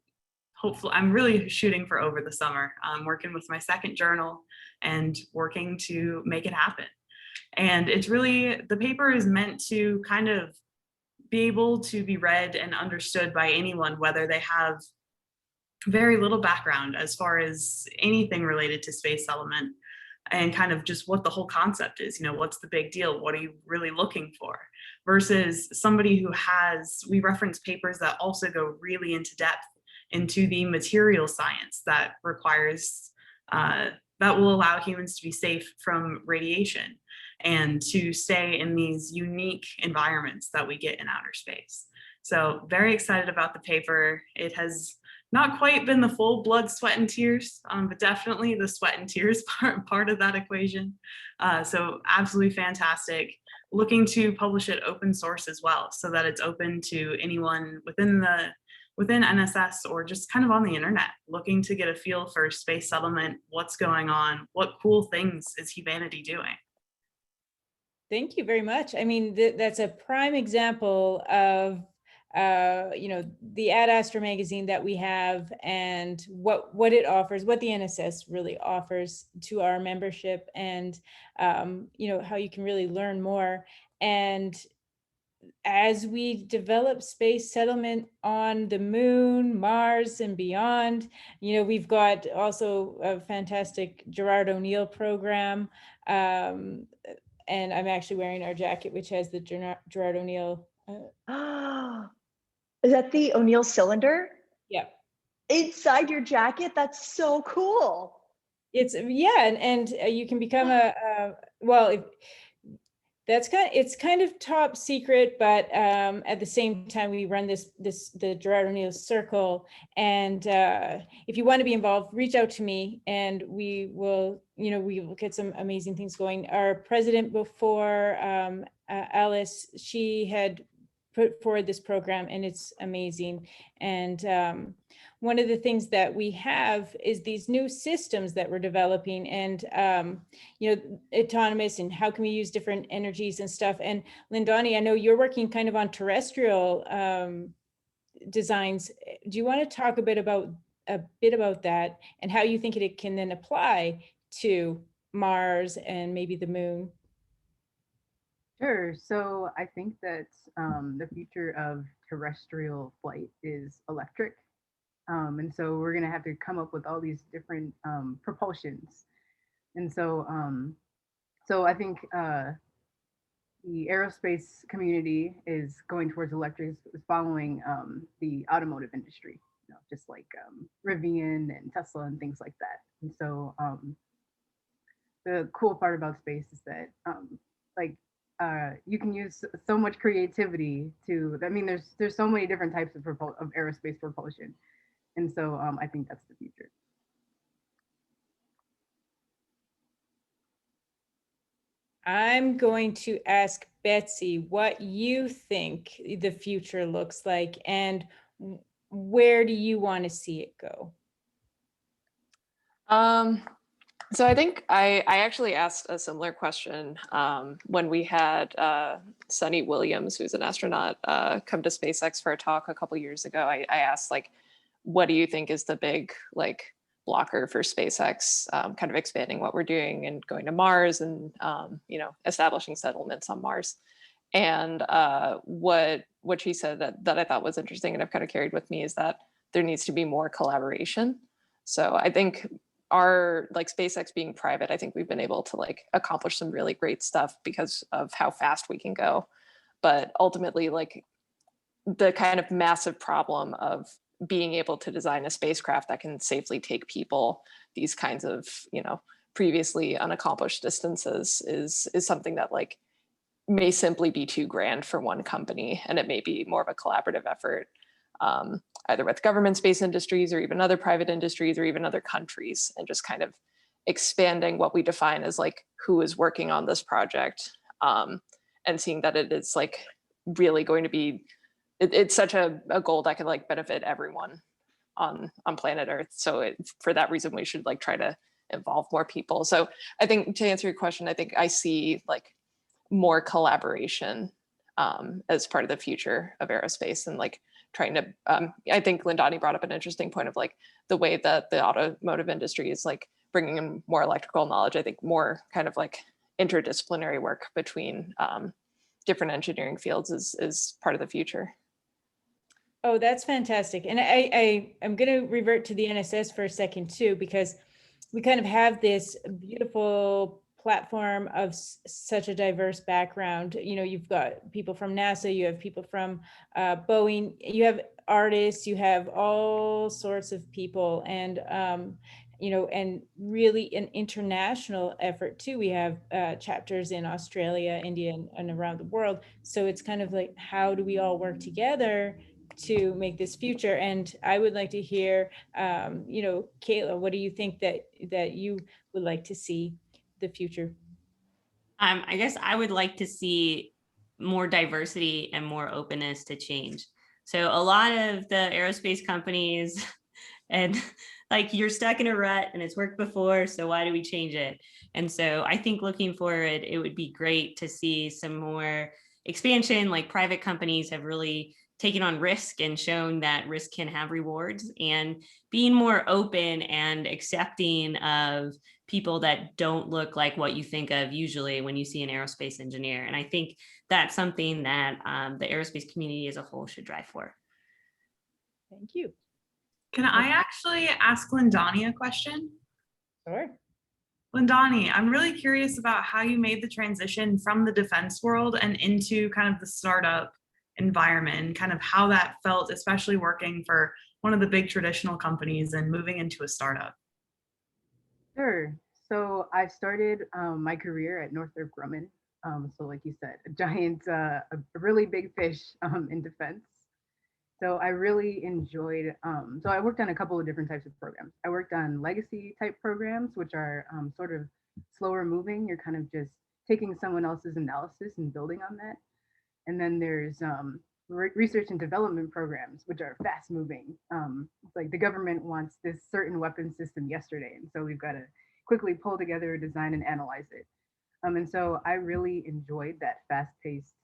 hopefully, I'm really shooting for over the summer. I'm working with my second journal and working to make it happen. And it's really, the paper is meant to kind of be able to be read and understood by anyone, whether they have very little background as far as anything related to space settlement, and kind of just what the whole concept is. You know, what's the big deal? What are you really looking for? Versus somebody who has, we reference papers that also go really into depth into the material science that requires, that will allow humans to be safe from radiation and to stay in these unique environments that we get in outer space. So very excited about the paper. It has not quite been the full blood, sweat, and tears, but definitely the sweat and tears part of that equation. So absolutely fantastic. Looking to publish it open source as well, so that it's open to anyone within NSS or just kind of on the internet, looking to get a feel for space settlement, what's going on, what cool things is humanity doing. Thank you very much. I mean, that's a prime example of you know, the Ad Astra magazine that we have and what it offers, what the NSS really offers to our membership, and you know, how you can really learn more. And as we develop space settlement on the moon, Mars, and beyond, you know, we've got also a fantastic Gerard O'Neill program. And I'm actually wearing our jacket, which has the Gerard O'Neill. Is that the O'Neill cylinder? Yep. Inside your jacket? That's so cool. It's, yeah, and you can become well, it's kind of top secret, but at the same time we run the Gerard O'Neill Circle, and if you want to be involved, reach out to me and we will get some amazing things going. Our president before, Alice, she had put forward this program and it's amazing. And one of the things that we have is these new systems that we're developing, and you know, autonomous, and how can we use different energies and stuff. And Lindani, I know you're working kind of on terrestrial designs. Do you want to talk a bit about that and how you think it can then apply to Mars and maybe the moon? Sure. So I think that the future of terrestrial flight is electric. And so we're going to have to come up with all these different propulsions. And so I think the aerospace community is going towards electric, is following the automotive industry, you know, just like Rivian and Tesla and things like that. And so the cool part about space is that you can use so much creativity to, I mean, there's so many different types of aerospace propulsion. And so I think that's the future. I'm going to ask Betsy what you think the future looks like and where do you want to see it go? So I think I actually asked a similar question when we had Sunny Williams, who's an astronaut, come to SpaceX for a talk a couple years ago. I asked, like, what do you think is the big blocker for SpaceX kind of expanding what we're doing and going to Mars and establishing settlements on Mars? And what she said that I thought was interesting and I've kind of carried with me is that there needs to be more collaboration. So I think our SpaceX being private, I think we've been able to accomplish some really great stuff because of how fast we can go. But ultimately, the kind of massive problem of being able to design a spacecraft that can safely take people these kinds of, previously unaccomplished distances is something that may simply be too grand for one company. And it may be more of a collaborative effort, either with government space industries or even other private industries or even other countries, and just kind of expanding what we define as who is working on this project, and seeing that it is really going to be, it's such a goal that can benefit everyone on planet Earth. So for that reason, we should try to involve more people. So I think to answer your question, I think I see more collaboration as part of the future of aerospace, and trying to, I think Lindani brought up an interesting point of like the way that the automotive industry is like bringing in more electrical knowledge. I think more kind of like interdisciplinary work between different engineering fields is part of the future. Oh, that's fantastic. And I'm going to revert to the NSS for a second too, because we kind of have this beautiful platform of such a diverse background. You know, you've got people from NASA, you have people from Boeing, you have artists, you have all sorts of people, and you know, and really an international effort too. We have chapters in Australia, India, and around the world. So it's kind of like, how do we all work together to make this future? And I would like to hear, you know, Kayla, what do you think that you would like to see the future? I guess I would like to see more diversity and more openness to change. So a lot of the aerospace companies and like, you're stuck in a rut and it's worked before, so why do we change it? And so I think looking forward, it would be great to see some more expansion. Like, private companies have really taken on risk and shown that risk can have rewards, and being more open and accepting of people that don't look like what you think of usually when you see an aerospace engineer. And I think that's something that the aerospace community as a whole should drive for. Thank you. Can I actually ask Lindani a question? Sure. Lindani, I'm really curious about how you made the transition from the defense world and into kind of the startup environment, and kind of how that felt, especially working for one of the big traditional companies and moving into a startup. Sure. So I started my career at Northrop Grumman. So like you said, a giant, a really big fish in defense. So I really enjoyed, so I worked on a couple of different types of programs. I worked on legacy type programs, which are sort of slower moving. You're kind of just taking someone else's analysis and building on that. And then there's research and development programs, which are fast moving. Like the government wants this certain weapon system yesterday. And so we've got to quickly pull together a design and analyze it. And so I really enjoyed that fast paced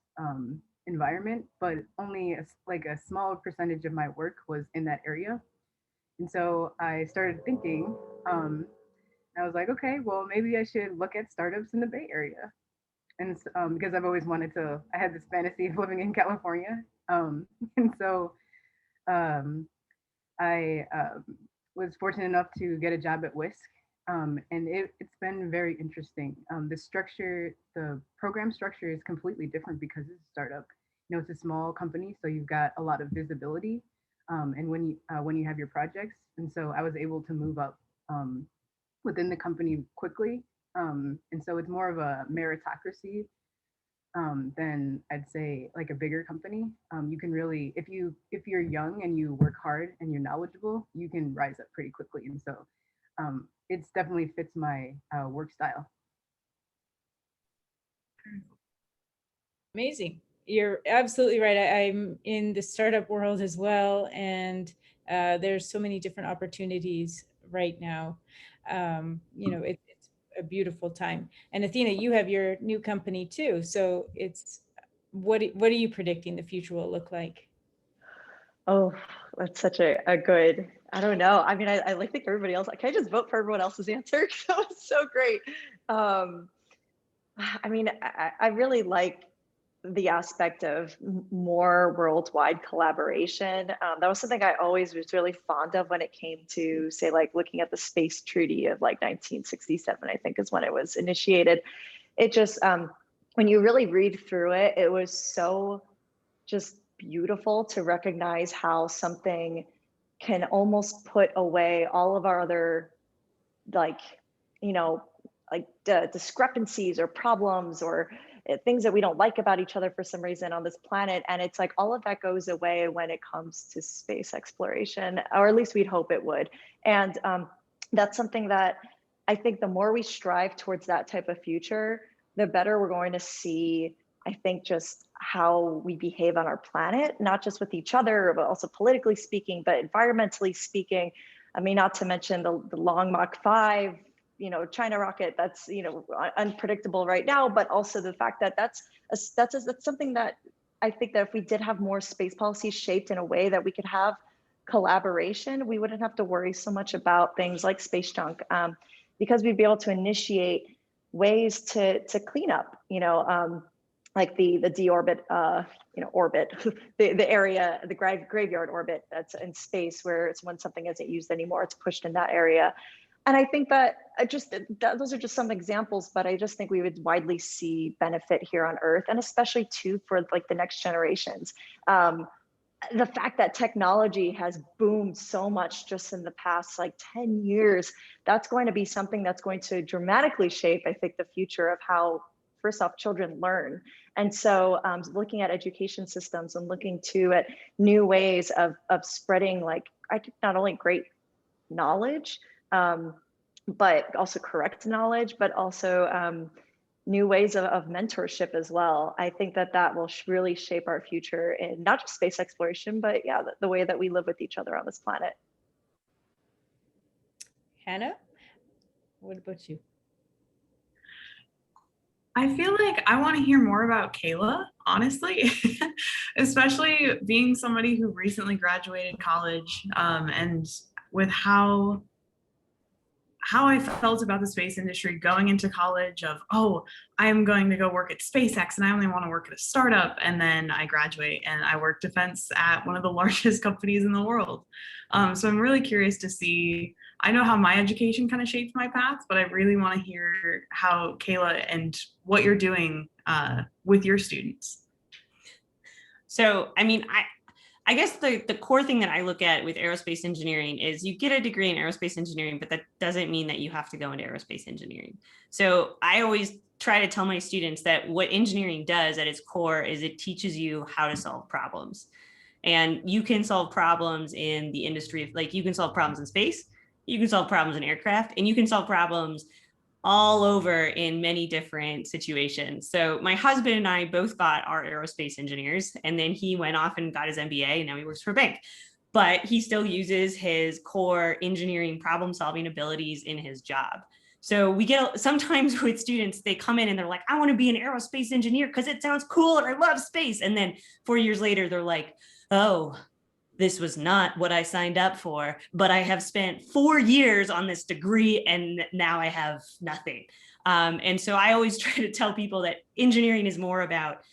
environment, but only like a small percentage of my work was in that area. And so I started thinking, I was like, okay, well, maybe I should look at startups in the Bay Area. And because I've always wanted to, I had this fantasy of living in California. And so I was fortunate enough to get a job at WISC. And it's been very interesting. The program structure is completely different because it's a startup. You know, it's a small company, so you've got a lot of visibility. And when you have your projects, and so I was able to move up within the company quickly. And so it's more of a meritocracy than I'd say like a bigger company. You can really, if you're young and you work hard and you're knowledgeable, you can rise up pretty quickly. And so it's definitely fits my work style. Amazing. You're absolutely right. I'm in the startup world as well, and there's so many different opportunities right now. You know, it's a beautiful time. And Athena, you have your new company too. So it's what are you predicting the future will look like? Oh, that's such a good, I don't know. I mean, I like think everybody else, can I just vote for everyone else's answer? That was so great. I mean, I really like the aspect of more worldwide collaboration. That was something I always was really fond of when it came to, say, like looking at the Space Treaty of like 1967, I think is when it was initiated. It just, when you really read through it, it was so just beautiful to recognize how something can almost put away all of our other, like, you know, like discrepancies or problems or things that we don't like about each other for some reason on this planet. And it's like all of that goes away when it comes to space exploration, or at least we'd hope it would. And that's something that I think the more we strive towards that type of future, the better we're going to see, I think, just how we behave on our planet, not just with each other, but also politically speaking, but environmentally speaking. I mean, not to mention the long Mach 5, you know, China rocket that's, you know, unpredictable right now, but also the fact that that's something that I think that if we did have more space policies shaped in a way that we could have collaboration, we wouldn't have to worry so much about things like space junk, because we'd be able to initiate ways to clean up, like the deorbit, orbit, the area, the graveyard orbit that's in space, where it's when something isn't used anymore, it's pushed in that area. And I think that those are just some examples, but I just think we would widely see benefit here on Earth, and especially too for like the next generations. The fact that technology has boomed so much just in the past like 10 years, that's going to be something that's going to dramatically shape, I think, the future of how, first off, children learn. And so looking at education systems and looking at new ways of spreading, like, I think not only great knowledge, but also correct knowledge, but also new ways of mentorship as well. I think that will really shape our future in not just space exploration, but yeah, the way that we live with each other on this planet. Hannah, what about you? I feel like I want to hear more about Kayla, honestly, especially being somebody who recently graduated college, and with how I felt about the space industry going into college of, oh, I'm going to go work at SpaceX and I only want to work at a startup. And then I graduate and I work defense at one of the largest companies in the world. So I'm really curious to see, I know how my education kind of shaped my path, but I really want to hear how Kayla and what you're doing with your students. So, I mean, I guess the core thing that I look at with aerospace engineering is you get a degree in aerospace engineering, but that doesn't mean that you have to go into aerospace engineering. So I always try to tell my students that what engineering does at its core is it teaches you how to solve problems. And you can solve problems in the industry, like you can solve problems in space, you can solve problems in aircraft, and you can solve problems all over in many different situations. So my husband and I both got our aerospace engineers, and then he went off and got his MBA, and now he works for a bank. But he still uses his core engineering problem solving abilities in his job. So we get sometimes with students, they come in and they're like, I want to be an aerospace engineer because it sounds cool and I love space. And then 4 years later, they're like, oh, this was not what I signed up for, but I have spent 4 years on this degree and now I have nothing. And so I always try to tell people that engineering is more about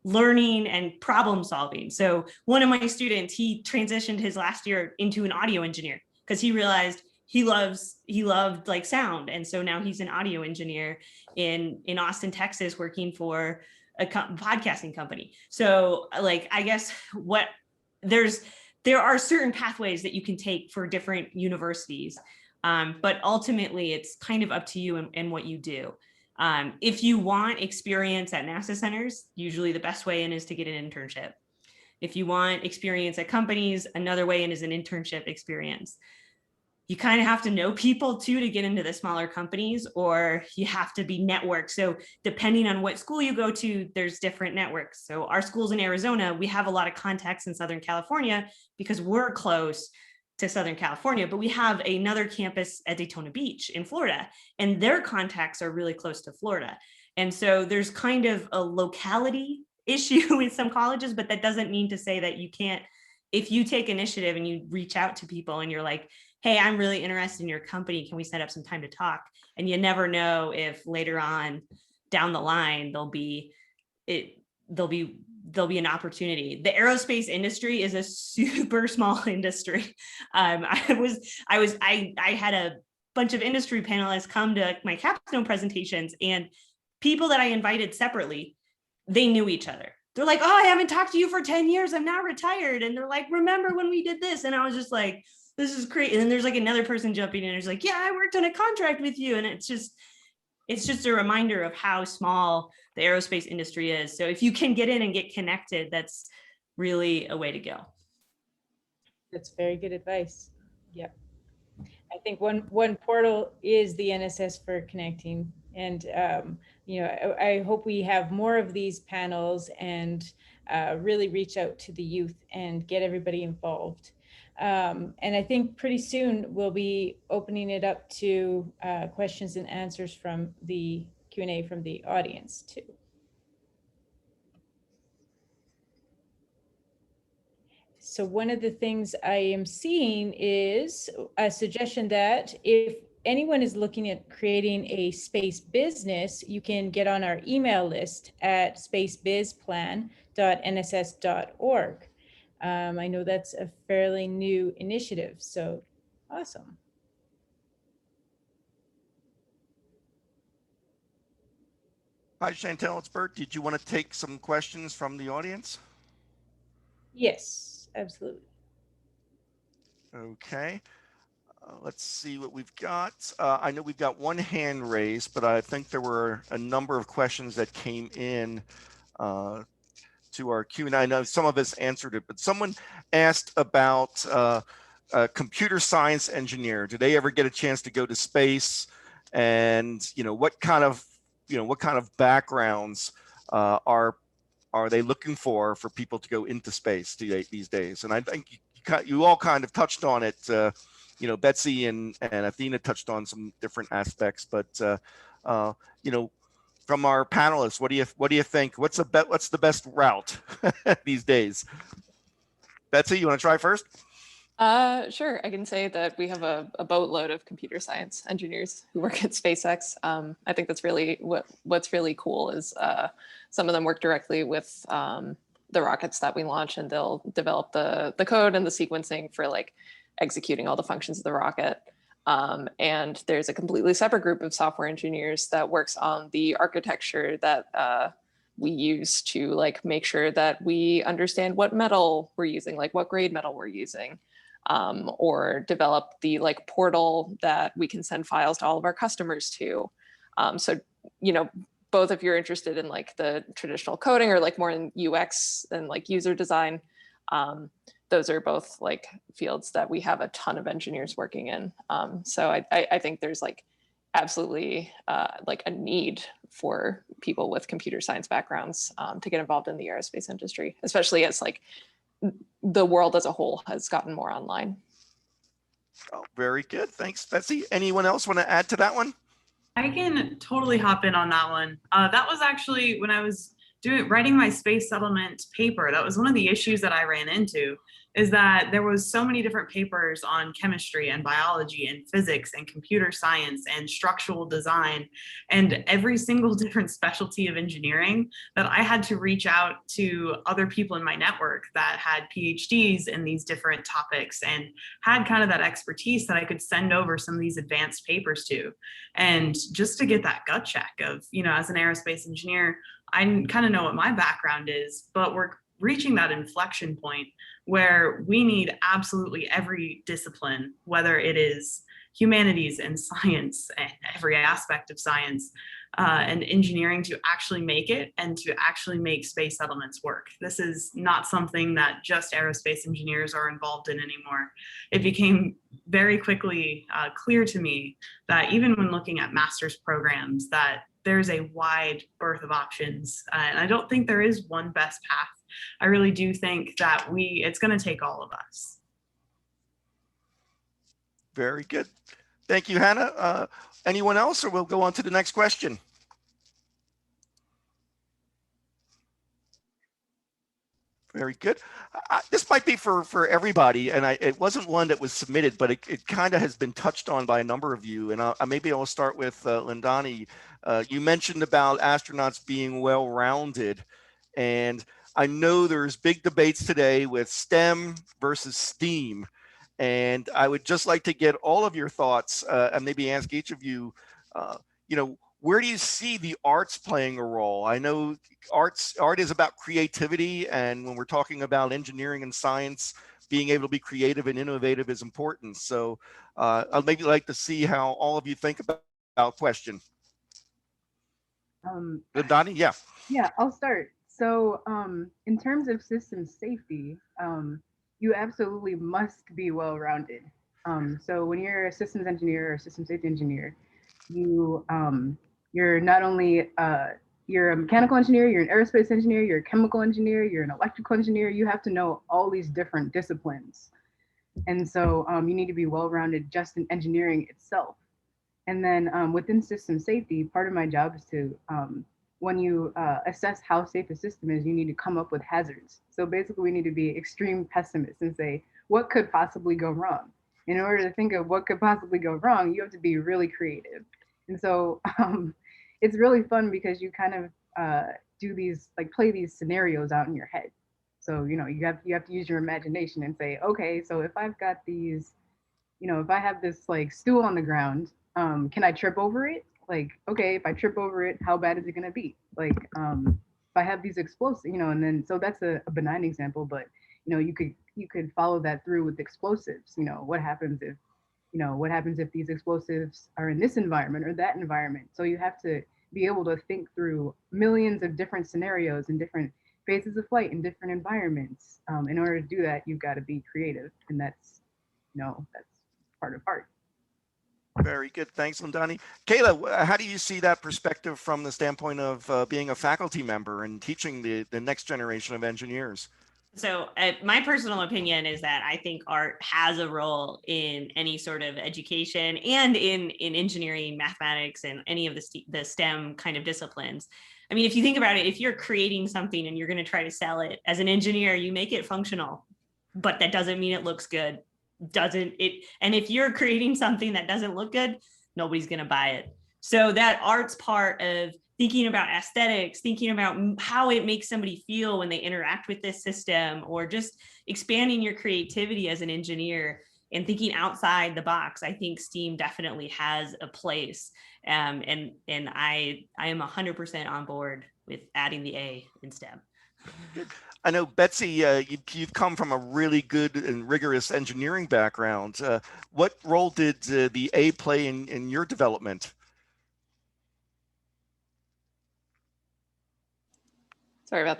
learning and problem solving. So one of my students, he transitioned his last year into an audio engineer because he realized he loved like sound. And so now he's an audio engineer in Austin, Texas, working for a podcasting company. So like, I guess there are certain pathways that you can take for different universities, but ultimately it's kind of up to you and what you do. If you want experience at NASA centers, usually the best way in is to get an internship. If you want experience at companies, another way in is an internship experience. You kind of have to know people too to get into the smaller companies, or you have to be networked. So depending on what school you go to, there's different networks. So our schools in Arizona, we have a lot of contacts in Southern California because we're close to Southern California, but we have another campus at Daytona Beach in Florida, and their contacts are really close to Florida. And so there's kind of a locality issue with some colleges, but that doesn't mean to say that you can't, if you take initiative and you reach out to people and you're like, hey, I'm really interested in your company, can we set up some time to talk? And you never know if later on down the line, there'll be an opportunity. The aerospace industry is a super small industry. I had a bunch of industry panelists come to my capstone presentations, and people that I invited separately, they knew each other. They're like, oh, I haven't talked to you for 10 years. I'm now retired. And they're like, remember when we did this? And I was just like, this is great. And then there's like another person jumping in and it's like, yeah, I worked on a contract with you. And it's just a reminder of how small the aerospace industry is. So if you can get in and get connected, that's really a way to go. That's very good advice. Yep. I think one portal is the NSS for connecting. And, I hope we have more of these panels and really reach out to the youth and get everybody involved. And I think pretty soon we'll be opening it up to questions and answers from the Q&A from the audience too. So one of the things I am seeing is a suggestion that if anyone is looking at creating a space business, you can get on our email list at spacebizplan.nss.org. I know that's a fairly new initiative, so awesome. Hi, Chantelle, it's Bert. Did you want to take some questions from the audience? Yes, absolutely. Okay. Let's see what we've got. I know we've got one hand raised, but I think there were a number of questions that came in to our Q&A. I know some of us answered it, but someone asked about a computer science engineer. Do they ever get a chance to go to space? And what kind of backgrounds are they looking for people to go into space these days? And I think you all kind of touched on it. Betsy and Athena touched on some different aspects, but from our panelists, what do you think? What's the best route these days? Betsy, you want to try first? Sure. I can say that we have a boatload of computer science engineers who work at SpaceX. I think that's really what's really cool is some of them work directly with the rockets that we launch, and they'll develop the code and the sequencing for like executing all the functions of the rocket. And there's a completely separate group of software engineers that works on the architecture that we use to like make sure that we understand what metal we're using, like what grade metal we're using, or develop the like portal that we can send files to all of our customers to. So, both if you're interested in like the traditional coding or like more in UX and like user design, those are both like fields that we have a ton of engineers working in. So I think there's like absolutely like a need for people with computer science backgrounds to get involved in the aerospace industry, especially as like the world as a whole has gotten more online. Oh, very good. Thanks, Betsy. Anyone else want to add to that one? I can totally hop in on that one. That was actually when I was writing my space settlement paper. That was one of the issues that I ran into, is that there was so many different papers on chemistry and biology and physics and computer science and structural design and every single different specialty of engineering, that I had to reach out to other people in my network that had PhDs in these different topics and had kind of that expertise that I could send over some of these advanced papers to. And just to get that gut check of, as an aerospace engineer, I kind of know what my background is, but we're reaching that inflection point where we need absolutely every discipline, whether it is humanities and science and every aspect of science and engineering, to actually make it and to actually make space settlements work. This is not something that just aerospace engineers are involved in anymore. It became very quickly clear to me that even when looking at master's programs, that there's a wide berth of options. And I don't think there is one best path. I really do think that it's going to take all of us. Very good. Thank you, Hannah. Anyone else, or we'll go on to the next question? Very good. This might be for everybody, and it wasn't one that was submitted, but it kind of has been touched on by a number of you. And maybe I'll start with Lindani. You mentioned about astronauts being well-rounded, and I know there's big debates today with STEM versus STEAM, and I would just like to get all of your thoughts and maybe ask each of you, where do you see the arts playing a role? I know art is about creativity, and when we're talking about engineering and science, being able to be creative and innovative is important. So I'd maybe like to see how all of you think about question. Lindani, yeah. Yeah, I'll start. So in terms of system safety, you absolutely must be well-rounded. So when you're a systems engineer or system safety engineer, you're not only you're a mechanical engineer, you're an aerospace engineer, you're a chemical engineer, you're an electrical engineer. You have to know all these different disciplines. And so you need to be well-rounded just in engineering itself. And then within system safety, part of my job is to when you assess how safe a system is, you need to come up with hazards. So basically, we need to be extreme pessimists and say, what could possibly go wrong? In order to think of what could possibly go wrong, you have to be really creative. And so it's really fun because you kind of do these, like play these scenarios out in your head. So, you know, you have to use your imagination and say, okay, so if I've got these, you know, if I have this like stool on the ground, can I trip over it? Like, okay, if I trip over it, how bad is it going to be? Like, if I have these explosives, you know, and then, so that's a benign example, but, you know, you could follow that through with explosives. You know, what happens if these explosives are in this environment or that environment? So you have to be able to think through millions of different scenarios and different phases of flight in different environments. In order to do that, you've got to be creative, and that's part of art. Very good. Thanks, Lindani. Kayla, how do you see that perspective from the standpoint of being a faculty member and teaching the next generation of engineers? So my personal opinion is that I think art has a role in any sort of education and in engineering, mathematics, and any of the STEM kind of disciplines. I mean, if you think about it, if you're creating something and you're going to try to sell it as an engineer, you make it functional, but that doesn't mean it looks good. And if you're creating something that doesn't look good, nobody's going to buy it. So that art's part of thinking about aesthetics, thinking about how it makes somebody feel when they interact with this system, or just expanding your creativity as an engineer and thinking outside the box. I think STEAM definitely has a place. And I am 100% on board with adding the A in STEM. I know, Betsy, you've come from a really good and rigorous engineering background. What role did the A play in your development? Sorry about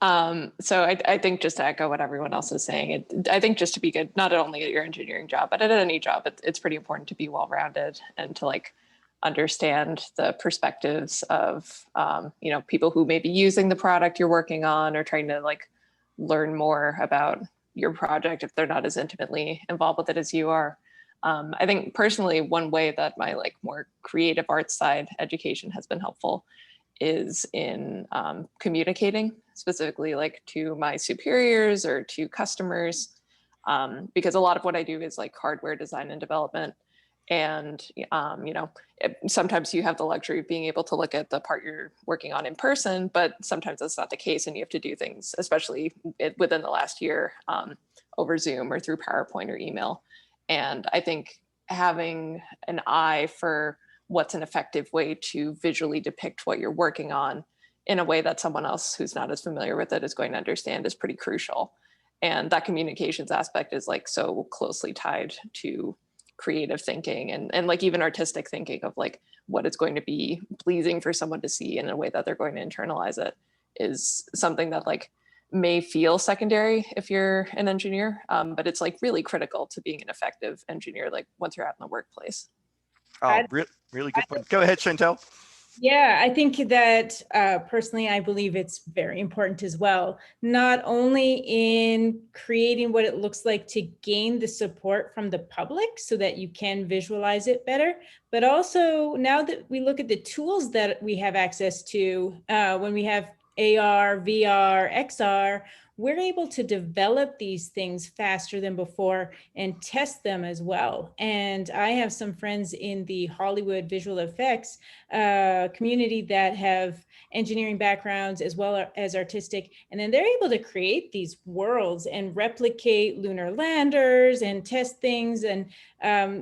that. So I think, just to echo what everyone else is saying, I think just to be good, not only at your engineering job, but at any job, it's pretty important to be well-rounded and to like understand the perspectives of you know, people who may be using the product you're working on, or trying to like learn more about your project if they're not as intimately involved with it as you are. I think personally, one way that my like more creative arts side education has been helpful is in communicating, specifically like to my superiors or to customers, because a lot of what I do is like hardware design and development. And, you know, sometimes you have the luxury of being able to look at the part you're working on in person, but sometimes that's not the case. And you have to do things, especially within the last year, over Zoom or through PowerPoint or email. And I think having an eye for what's an effective way to visually depict what you're working on in a way that someone else who's not as familiar with it is going to understand is pretty crucial. And that communications aspect is like so closely tied to creative thinking and like even artistic thinking of like what it's going to be pleasing for someone to see in a way that they're going to internalize it, is something that like may feel secondary if you're an engineer, but it's like really critical to being an effective engineer, like once you're out in the workplace. Oh, really good point. Go ahead, Chantelle. Yeah, I think that personally, I believe it's very important as well, not only in creating what it looks like to gain the support from the public so that you can visualize it better, but also now that we look at the tools that we have access to, when we have AR, VR, XR, we're able to develop these things faster than before and test them as well. And I have some friends in the Hollywood visual effects community that have engineering backgrounds as well as artistic, and then they're able to create these worlds and replicate lunar landers and test things. And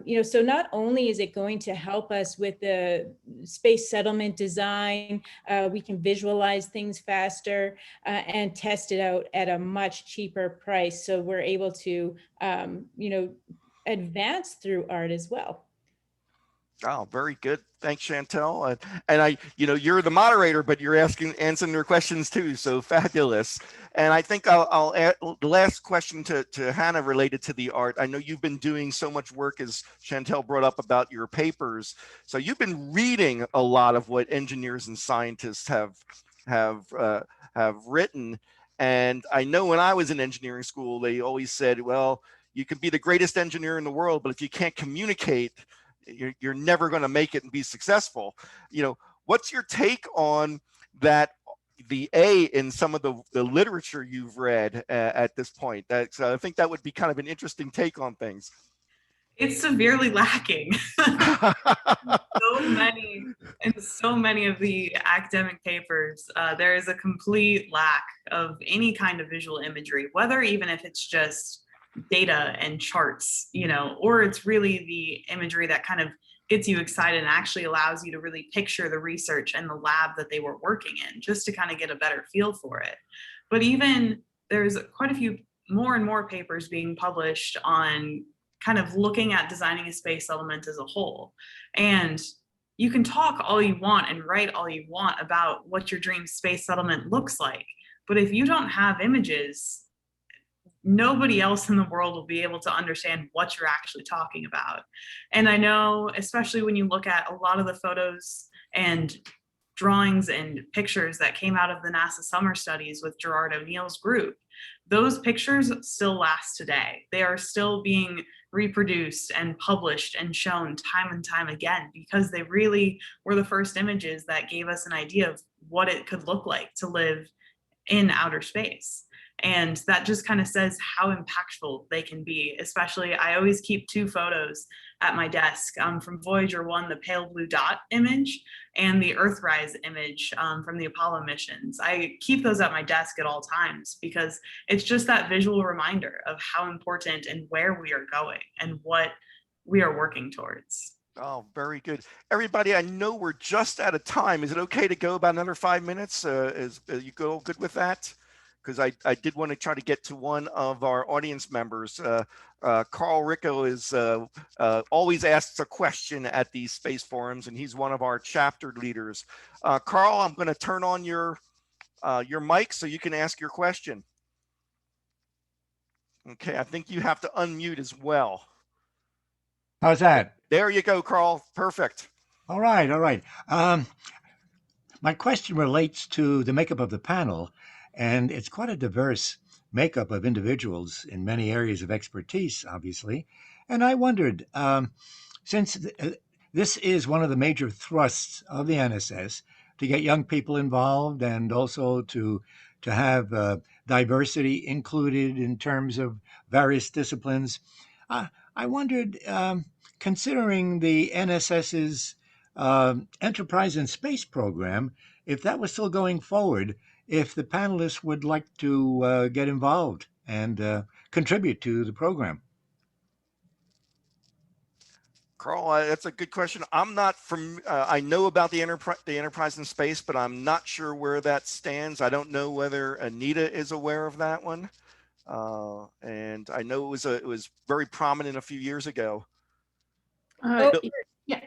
you know, so not only is it going to help us with the space settlement design, we can visualize things faster and test it out at a much cheaper price. So we're able to, you know, advance through art as well. Oh, very good. Thanks, Chantelle. And you know, you're the moderator, but you're answering their questions too. So fabulous. And I think I'll add the last question to Hannah related to the art. I know you've been doing so much work, as Chantelle brought up, about your papers. So you've been reading a lot of what engineers and scientists have written. And I know when I was in engineering school, they always said, well, you can be the greatest engineer in the world, but if you can't communicate, you're never going to make it and be successful. You know, what's your take on that the A in some of the literature you've read at this point. So I think that would be kind of an interesting take on things. It's severely lacking. so many of the academic papers, there is a complete lack of any kind of visual imagery, whether even if it's just data and charts, you know, or it's really the imagery that kind of gets you excited and actually allows you to really picture the research and the lab that they were working in, just to kind of get a better feel for it. But even there's quite a few more and more papers being published on kind of looking at designing a space element as a whole. And you can talk all you want and write all you want about what your dream space settlement looks like, but if you don't have images, nobody else in the world will be able to understand what you're actually talking about. And I know, especially when you look at a lot of the photos and drawings and pictures that came out of the NASA summer studies with Gerard O'Neill's group, those pictures still last today. They are still being reproduced and published and shown time and time again, because they really were the first images that gave us an idea of what it could look like to live in outer space. And that just kind of says how impactful they can be. Especially, I always keep two photos at my desk from Voyager 1, the pale blue dot image, and the Earthrise image from the Apollo missions. I keep those at my desk at all times because it's just that visual reminder of how important and where we are going and what we are working towards. Oh, very good. Everybody, I know we're just out of time. Is it okay to go about another 5 minutes? Is you go good with that? Because I did want to try to get to one of our audience members. Carl Ricco is always asks a question at these space forums, and he's one of our chapter leaders. Carl, I'm going to turn on your mic so you can ask your question. Okay, I think you have to unmute as well. How's that? There you go, Carl. Perfect. All right, all right. My question relates to the makeup of the panel, and it's quite a diverse makeup of individuals in many areas of expertise, obviously. And I wondered, since this is one of the major thrusts of the NSS, to get young people involved and also to have diversity included in terms of various disciplines, I wondered, considering the NSS's Enterprise in Space program, if that was still going forward, if the panelists would like to get involved and contribute to the program. Carl, that's a good question. I'm not from, I know about the Enterprise in Space, but I'm not sure where that stands. I don't know whether Anita is aware of that one. And I know it was very prominent a few years ago. Yeah.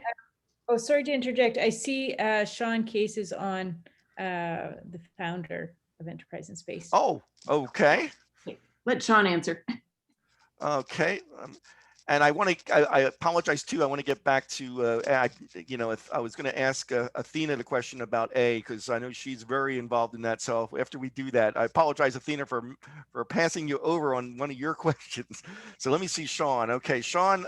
Oh, sorry to interject. I see Sean Case is on the founder of Enterprise in Space. Oh, okay. Let Sean answer. Okay. And I apologize too. I want to get back to, if I was going to ask Athena the question about A, because I know she's very involved in that. So after we do that, I apologize, Athena, for passing you over on one of your questions. So let me see Sean. Okay, Sean.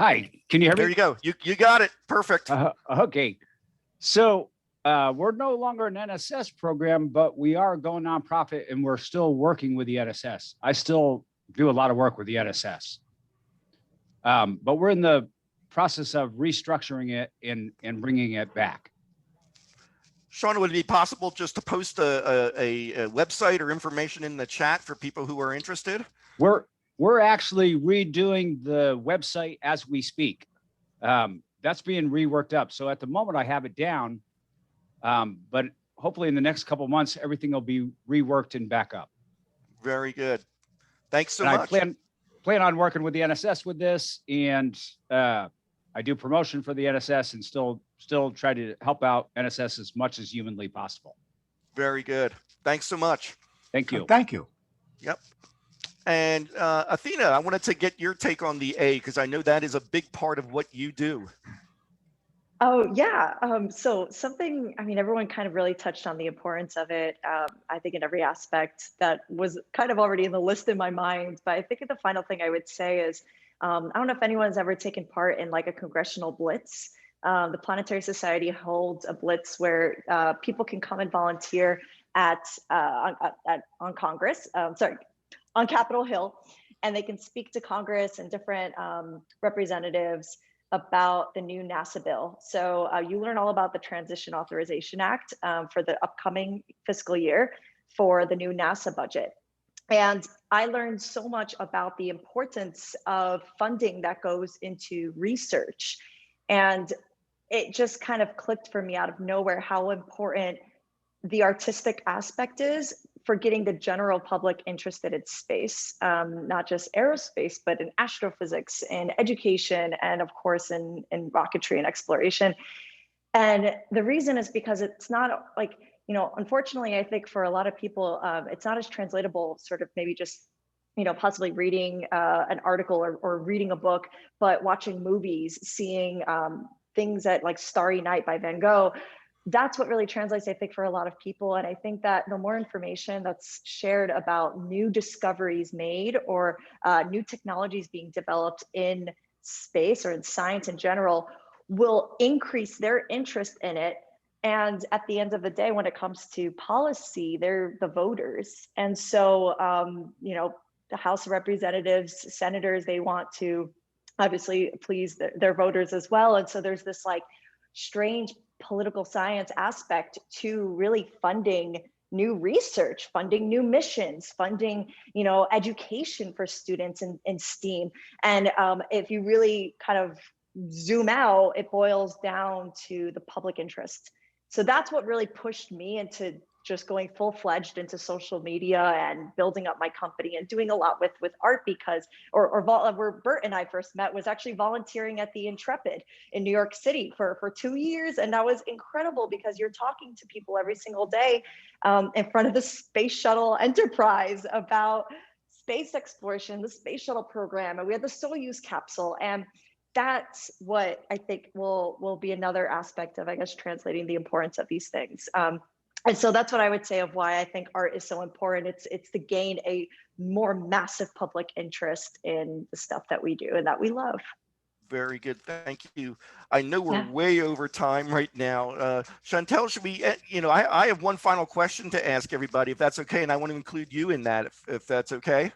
Hi, can you hear me? There you go. You got it. Perfect. Okay. So we're no longer an NSS program, but we are going nonprofit and we're still working with the NSS. I still do a lot of work with the NSS. But we're in the process of restructuring it and bringing it back. Sean, would it be possible just to post a website or information in the chat for people who are interested? We're actually redoing the website as we speak. That's being reworked up. So at the moment I have it down, but hopefully in the next couple of months, everything will be reworked and back up. Very good. Thanks so much. I plan on working with the NSS with this, and I do promotion for the NSS and still try to help out NSS as much as humanly possible. Very good. Thanks so much. Thank you. Thank you. Yep. And Athena, I wanted to get your take on the A, because I know that is a big part of what you do. Oh, yeah. So something, I mean, everyone kind of really touched on the importance of it. I think in every aspect that was kind of already in the list in my mind. But I think the final thing I would say is, I don't know if anyone's ever taken part in like a congressional blitz. the Planetary Society holds a blitz where people can come and volunteer on Congress, on Capitol Hill, and they can speak to Congress and different representatives about the new NASA bill. So you learn all about the Transition Authorization Act for the upcoming fiscal year for the new NASA budget. And I learned so much about the importance of funding that goes into research. And it just kind of clicked for me out of nowhere how important the artistic aspect is for getting the general public interested in space, not just aerospace, but in astrophysics, in education, and of course in rocketry and exploration. And the reason is because it's not like, unfortunately, I think for a lot of people, it's not as translatable, sort of maybe just, possibly reading an article or reading a book, but watching movies, seeing things at like Starry Night by Van Gogh. That's what really translates, I think, for a lot of people. And I think that the more information that's shared about new discoveries made or new technologies being developed in space or in science in general will increase their interest in it. And at the end of the day, when it comes to policy, they're the voters. And so, the House of Representatives, senators, they want to obviously please their voters as well. And so there's this like strange political science aspect to really funding new research, funding new missions, funding, education for students in STEAM. And if you really kind of zoom out, it boils down to the public interest. So that's what really pushed me into just going full-fledged into social media and building up my company and doing a lot with art, because where Bert and I first met was actually volunteering at the Intrepid in New York City for 2 years. And that was incredible because you're talking to people every single day in front of the Space Shuttle Enterprise about space exploration, the Space Shuttle program, and we had the Soyuz capsule. And that's what I think will be another aspect of, I guess, translating the importance of these things. And so that's what I would say of why I think art is so important. It's to gain a more massive public interest in the stuff that we do and that we love. Very good. Thank you. I know we're way over time right now. Chantelle, should we, I have one final question to ask everybody, if that's okay. And I want to include you in that, if that's okay.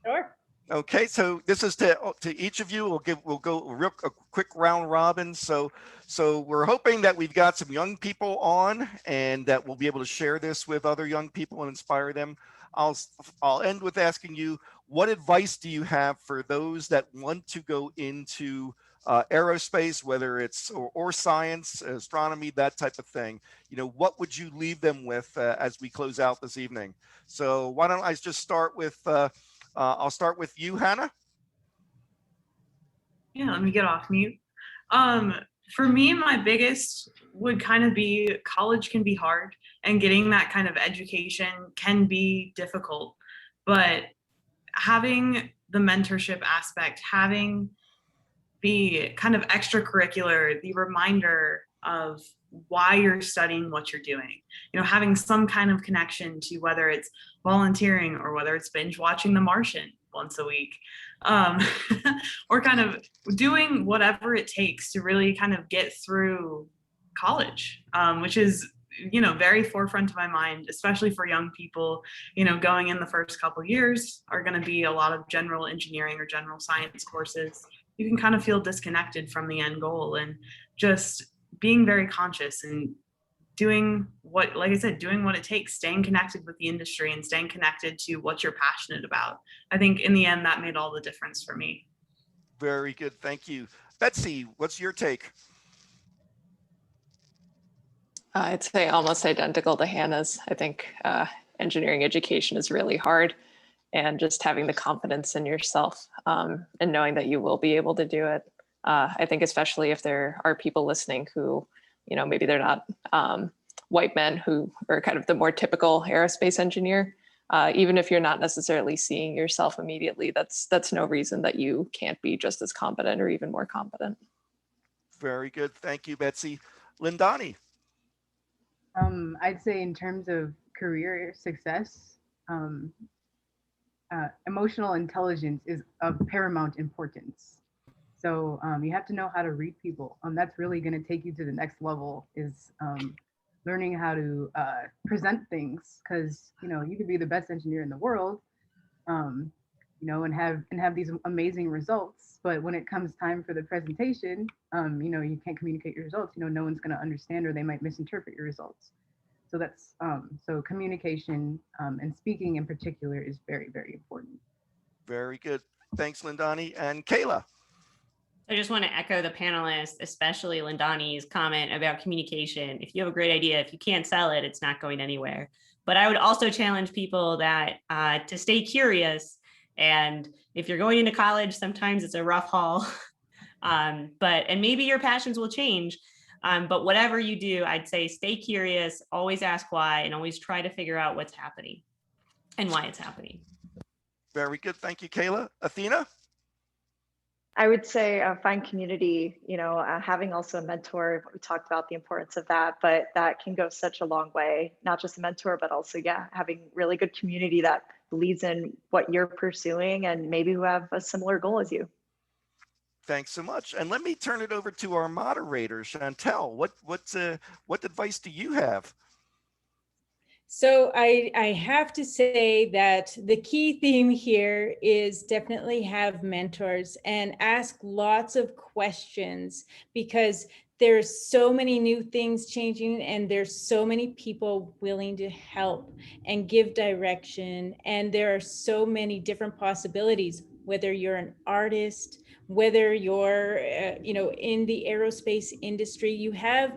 Sure. Okay, so this is to each of you. We'll go a quick round robin. So we're hoping that we've got some young people on and that we'll be able to share this with other young people and inspire them. I'll end with asking you, what advice do you have for those that want to go into aerospace, whether it's or science, astronomy, that type of thing? What would you leave them with as we close out this evening? So why don't I just start with I'll start with you, Hannah. Yeah, let me get off mute. For me, my biggest would kind of be college can be hard and getting that kind of education can be difficult, but having the mentorship aspect, having the kind of extracurricular, the reminder of why you're studying what you're doing, having some kind of connection to whether it's volunteering or whether it's binge watching The Martian once a week, or kind of doing whatever it takes to really kind of get through college, which is, very forefront of my mind, especially for young people. Going in the first couple years are going to be a lot of general engineering or general science courses. You can kind of feel disconnected from the end goal, and just being very conscious and doing what, like I said, doing what it takes, staying connected with the industry and staying connected to what you're passionate about. I think in the end, that made all the difference for me. Very good. Thank you. Betsy, what's your take? I'd say almost identical to Hannah's. I think engineering education is really hard, and just having the confidence in yourself and knowing that you will be able to do it. I think especially if there are people listening who, maybe they're not white men who are kind of the more typical aerospace engineer. Even if you're not necessarily seeing yourself immediately, that's no reason that you can't be just as competent or even more competent. Very good. Thank you, Betsy. Lindani. I'd say in terms of career success, emotional intelligence is of paramount importance. So you have to know how to read people. That's really going to take you to the next level, is learning how to present things, because you could be the best engineer in the world, and have these amazing results, but when it comes time for the presentation, you can't communicate your results. No one's going to understand, or they might misinterpret your results. So that's so communication and speaking in particular is very, very important. Very good. Thanks, Lindani. And Kayla. I just want to echo the panelists, especially Lindani's comment about communication. If you have a great idea, if you can't sell it, it's not going anywhere. But I would also challenge people that to stay curious. And if you're going into college, sometimes it's a rough haul. And maybe your passions will change. But whatever you do, I'd say stay curious, always ask why, and always try to figure out what's happening and why it's happening. Very good. Thank you, Kayla. Athena? I would say find community, having also a mentor. We talked about the importance of that, but that can go such a long way, not just a mentor, but also, having really good community that believes in what you're pursuing and maybe who have a similar goal as you. Thanks so much. And let me turn it over to our moderator, Chantelle. What advice do you have? So I have to say that the key theme here is definitely have mentors and ask lots of questions, because there's so many new things changing and there's so many people willing to help and give direction. And there are so many different possibilities, whether you're an artist, whether you're in the aerospace industry, you have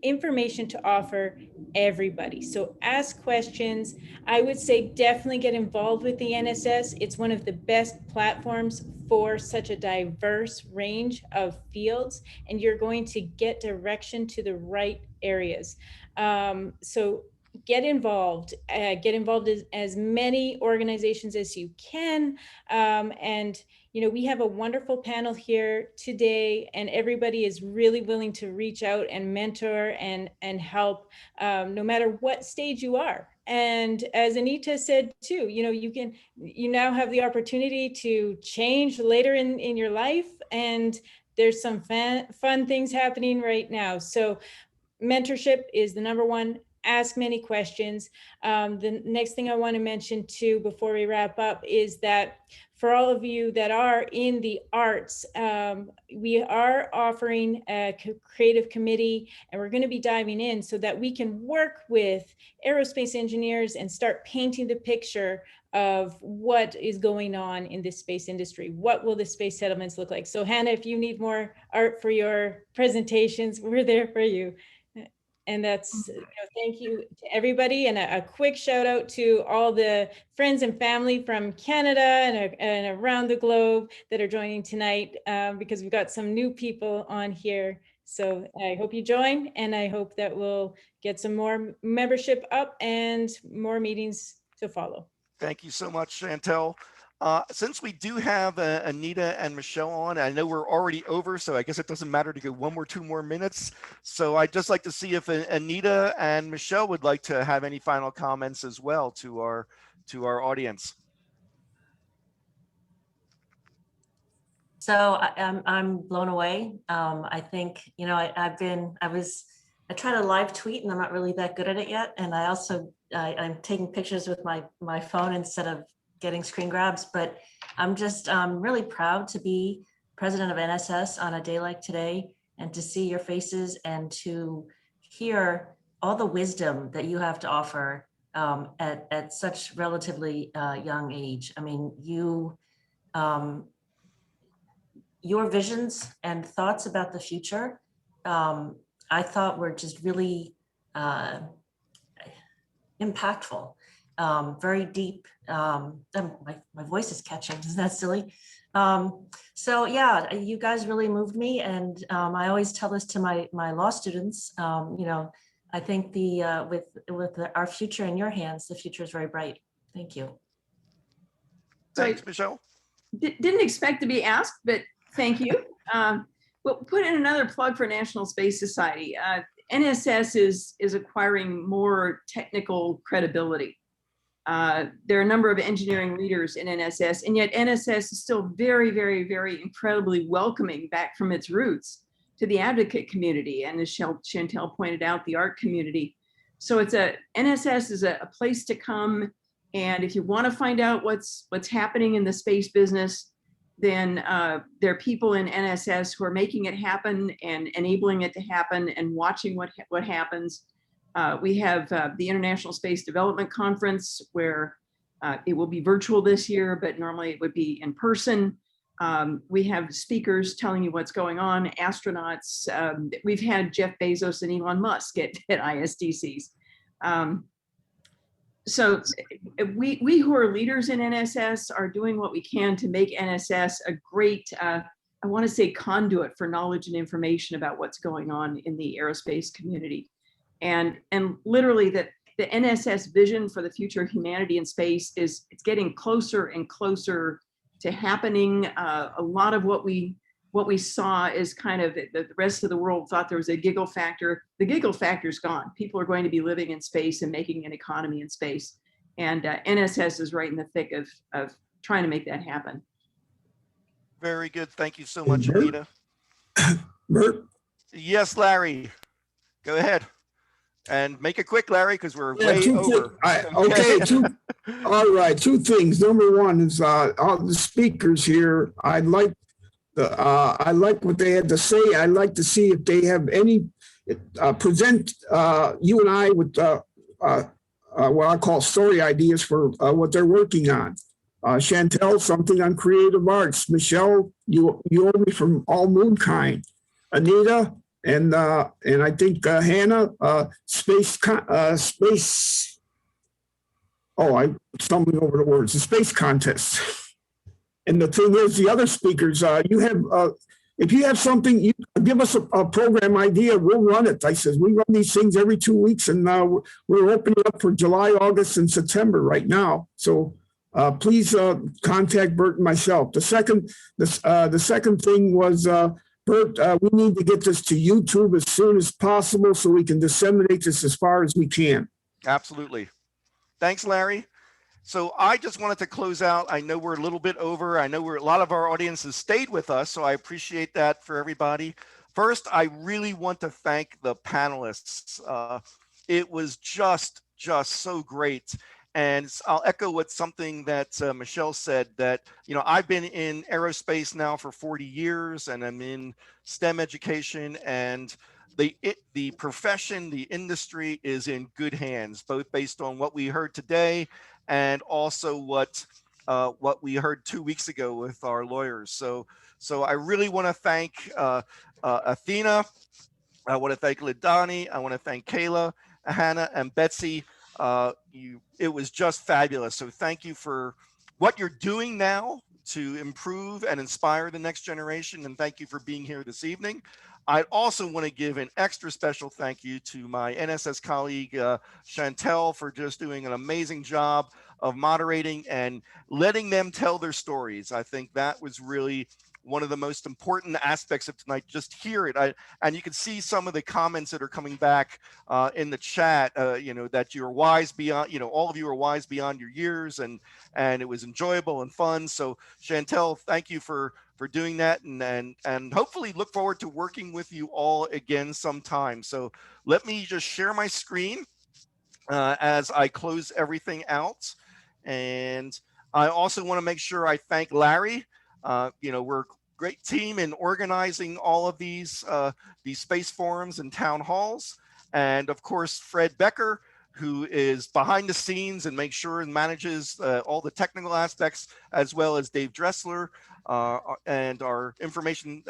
information to offer everybody. So ask questions. I would say definitely get involved with the NSS. It's one of the best platforms for such a diverse range of fields, and you're going to get direction to the right areas. So get involved as many organizations as you can. And we have a wonderful panel here today, and everybody is really willing to reach out and mentor and help, no matter what stage you are. And as Anita said too, you now have the opportunity to change later in your life, and there's some fun things happening right now. So mentorship is the number one. Ask many questions. The next thing I want to mention too, before we wrap up, is that for all of you that are in the arts, we are offering a creative committee, and we're going to be diving in so that we can work with aerospace engineers and start painting the picture of what is going on in this space industry. What will the space settlements look like? So Hannah, if you need more art for your presentations, we're there for you. And that's, thank you to everybody, and a quick shout out to all the friends and family from Canada and around the globe that are joining tonight, because we've got some new people on here. So I hope you join, and I hope that we'll get some more membership up and more meetings to follow. Thank you so much, Chantelle. Since we do have Anita and Michelle on, I know we're already over, so I guess it doesn't matter to go 1 or 2 more minutes. So I'd just like to see if Anita and Michelle would like to have any final comments as well to our audience. So I'm blown away. I think, I try to live tweet, and I'm not really that good at it yet. And I also, I'm taking pictures with my phone instead of getting screen grabs, but I'm just really proud to be president of NSS on a day like today, and to see your faces and to hear all the wisdom that you have to offer at such relatively young age. I mean, your visions and thoughts about the future, I thought were just really impactful. Very deep. My voice is catching. Isn't that silly? So yeah, you guys really moved me, and I always tell this to my law students. I think with our future in your hands, the future is very bright. Thank you. Thanks, Michelle. Didn't expect to be asked, but thank you. We'll put in another plug for National Space Society. NSS is acquiring more technical credibility. There are a number of engineering leaders in NSS, and yet NSS is still very, very, very incredibly welcoming back from its roots to the advocate community. And as Chantelle pointed out, the art community. So NSS is a place to come. And if you want to find out what's happening in the space business, then there are people in NSS who are making it happen and enabling it to happen and watching what happens. We have the International Space Development Conference, where it will be virtual this year, but normally it would be in person. We have speakers telling you what's going on, astronauts. We've had Jeff Bezos and Elon Musk at ISDCs. So we who are leaders in NSS are doing what we can to make NSS a great, I want to say, conduit for knowledge and information about what's going on in the aerospace community. And literally the NSS vision for the future of humanity in space it's getting closer and closer to happening. A lot of what we saw is kind of the rest of the world thought there was a giggle factor. The giggle factor's gone. People are going to be living in space and making an economy in space. And NSS is right in the thick of trying to make that happen. Very good. Thank you so much, Bert? Anita. Bert? Yes, Larry. Go ahead. And make it quick, Larry, because we're way two over. All right, two things. Number one is all the speakers here. I like what they had to say. I'd like to see if they have any present you and I with what I call story ideas for what they're working on. Chantelle, something on creative arts. Michelle, you owe me from All Moonkind. Anita, and I think Hannah, space. Oh, I'm stumbling over the words. The space contest. And the thing is, the other speakers, you have, if you have something, you give us a program idea, we'll run it. I says, we run these things every 2 weeks, and we're opening up for July, August, and September right now. So please contact Bert and myself. The second thing was, Bert, we need to get this to YouTube as soon as possible so we can disseminate this as far as we can. Absolutely. Thanks, Larry. So I just wanted to close out. I know we're a little bit over. I know a lot of our audience has stayed with us, so I appreciate that for everybody. First, I really want to thank the panelists. It was just so great. And I'll echo what something that Michelle said, that, you know, I've been in aerospace now for 40 years and I'm in STEM education, and the profession, the industry is in good hands, both based on what we heard today and also what we heard 2 weeks ago with our lawyers. So I really want to thank Athena. I want to thank Lindani. I want to thank Kayla, Hannah, and Betsy. It was just fabulous. So thank you for what you're doing now to improve and inspire the next generation. And thank you for being here this evening. I also want to give an extra special thank you to my NSS colleague, Chantelle, for just doing an amazing job of moderating and letting them tell their stories. I think that was really one of the most important aspects of tonight. Just hear it. And you can see some of the comments that are coming back in the chat, you know, that you're wise beyond, you know, all of you are wise beyond your years, and it was enjoyable and fun. So Chantelle, thank you for doing that, and hopefully look forward to working with you all again sometime. So let me just share my screen as I close everything out. And I also want to make sure I thank Larry. You know, we're a great team in organizing all of these space forums and town halls. And of course, Fred Becker, who is behind the scenes and makes sure and manages all the technical aspects, as well as Dave Dressler and our information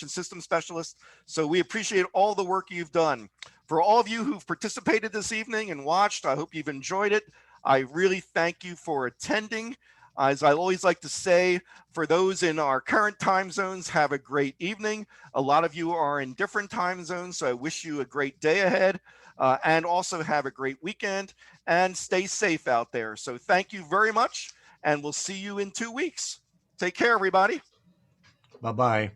system specialist. So we appreciate all the work you've done. For all of you who've participated this evening and watched, I hope you've enjoyed it. I really thank you for attending. As I always like to say, for those in our current time zones, have a great evening. A lot of you are in different time zones, so I wish you a great day ahead, and also have a great weekend and stay safe out there. So thank you very much, and we'll see you in 2 weeks. Take care, everybody. Bye-bye.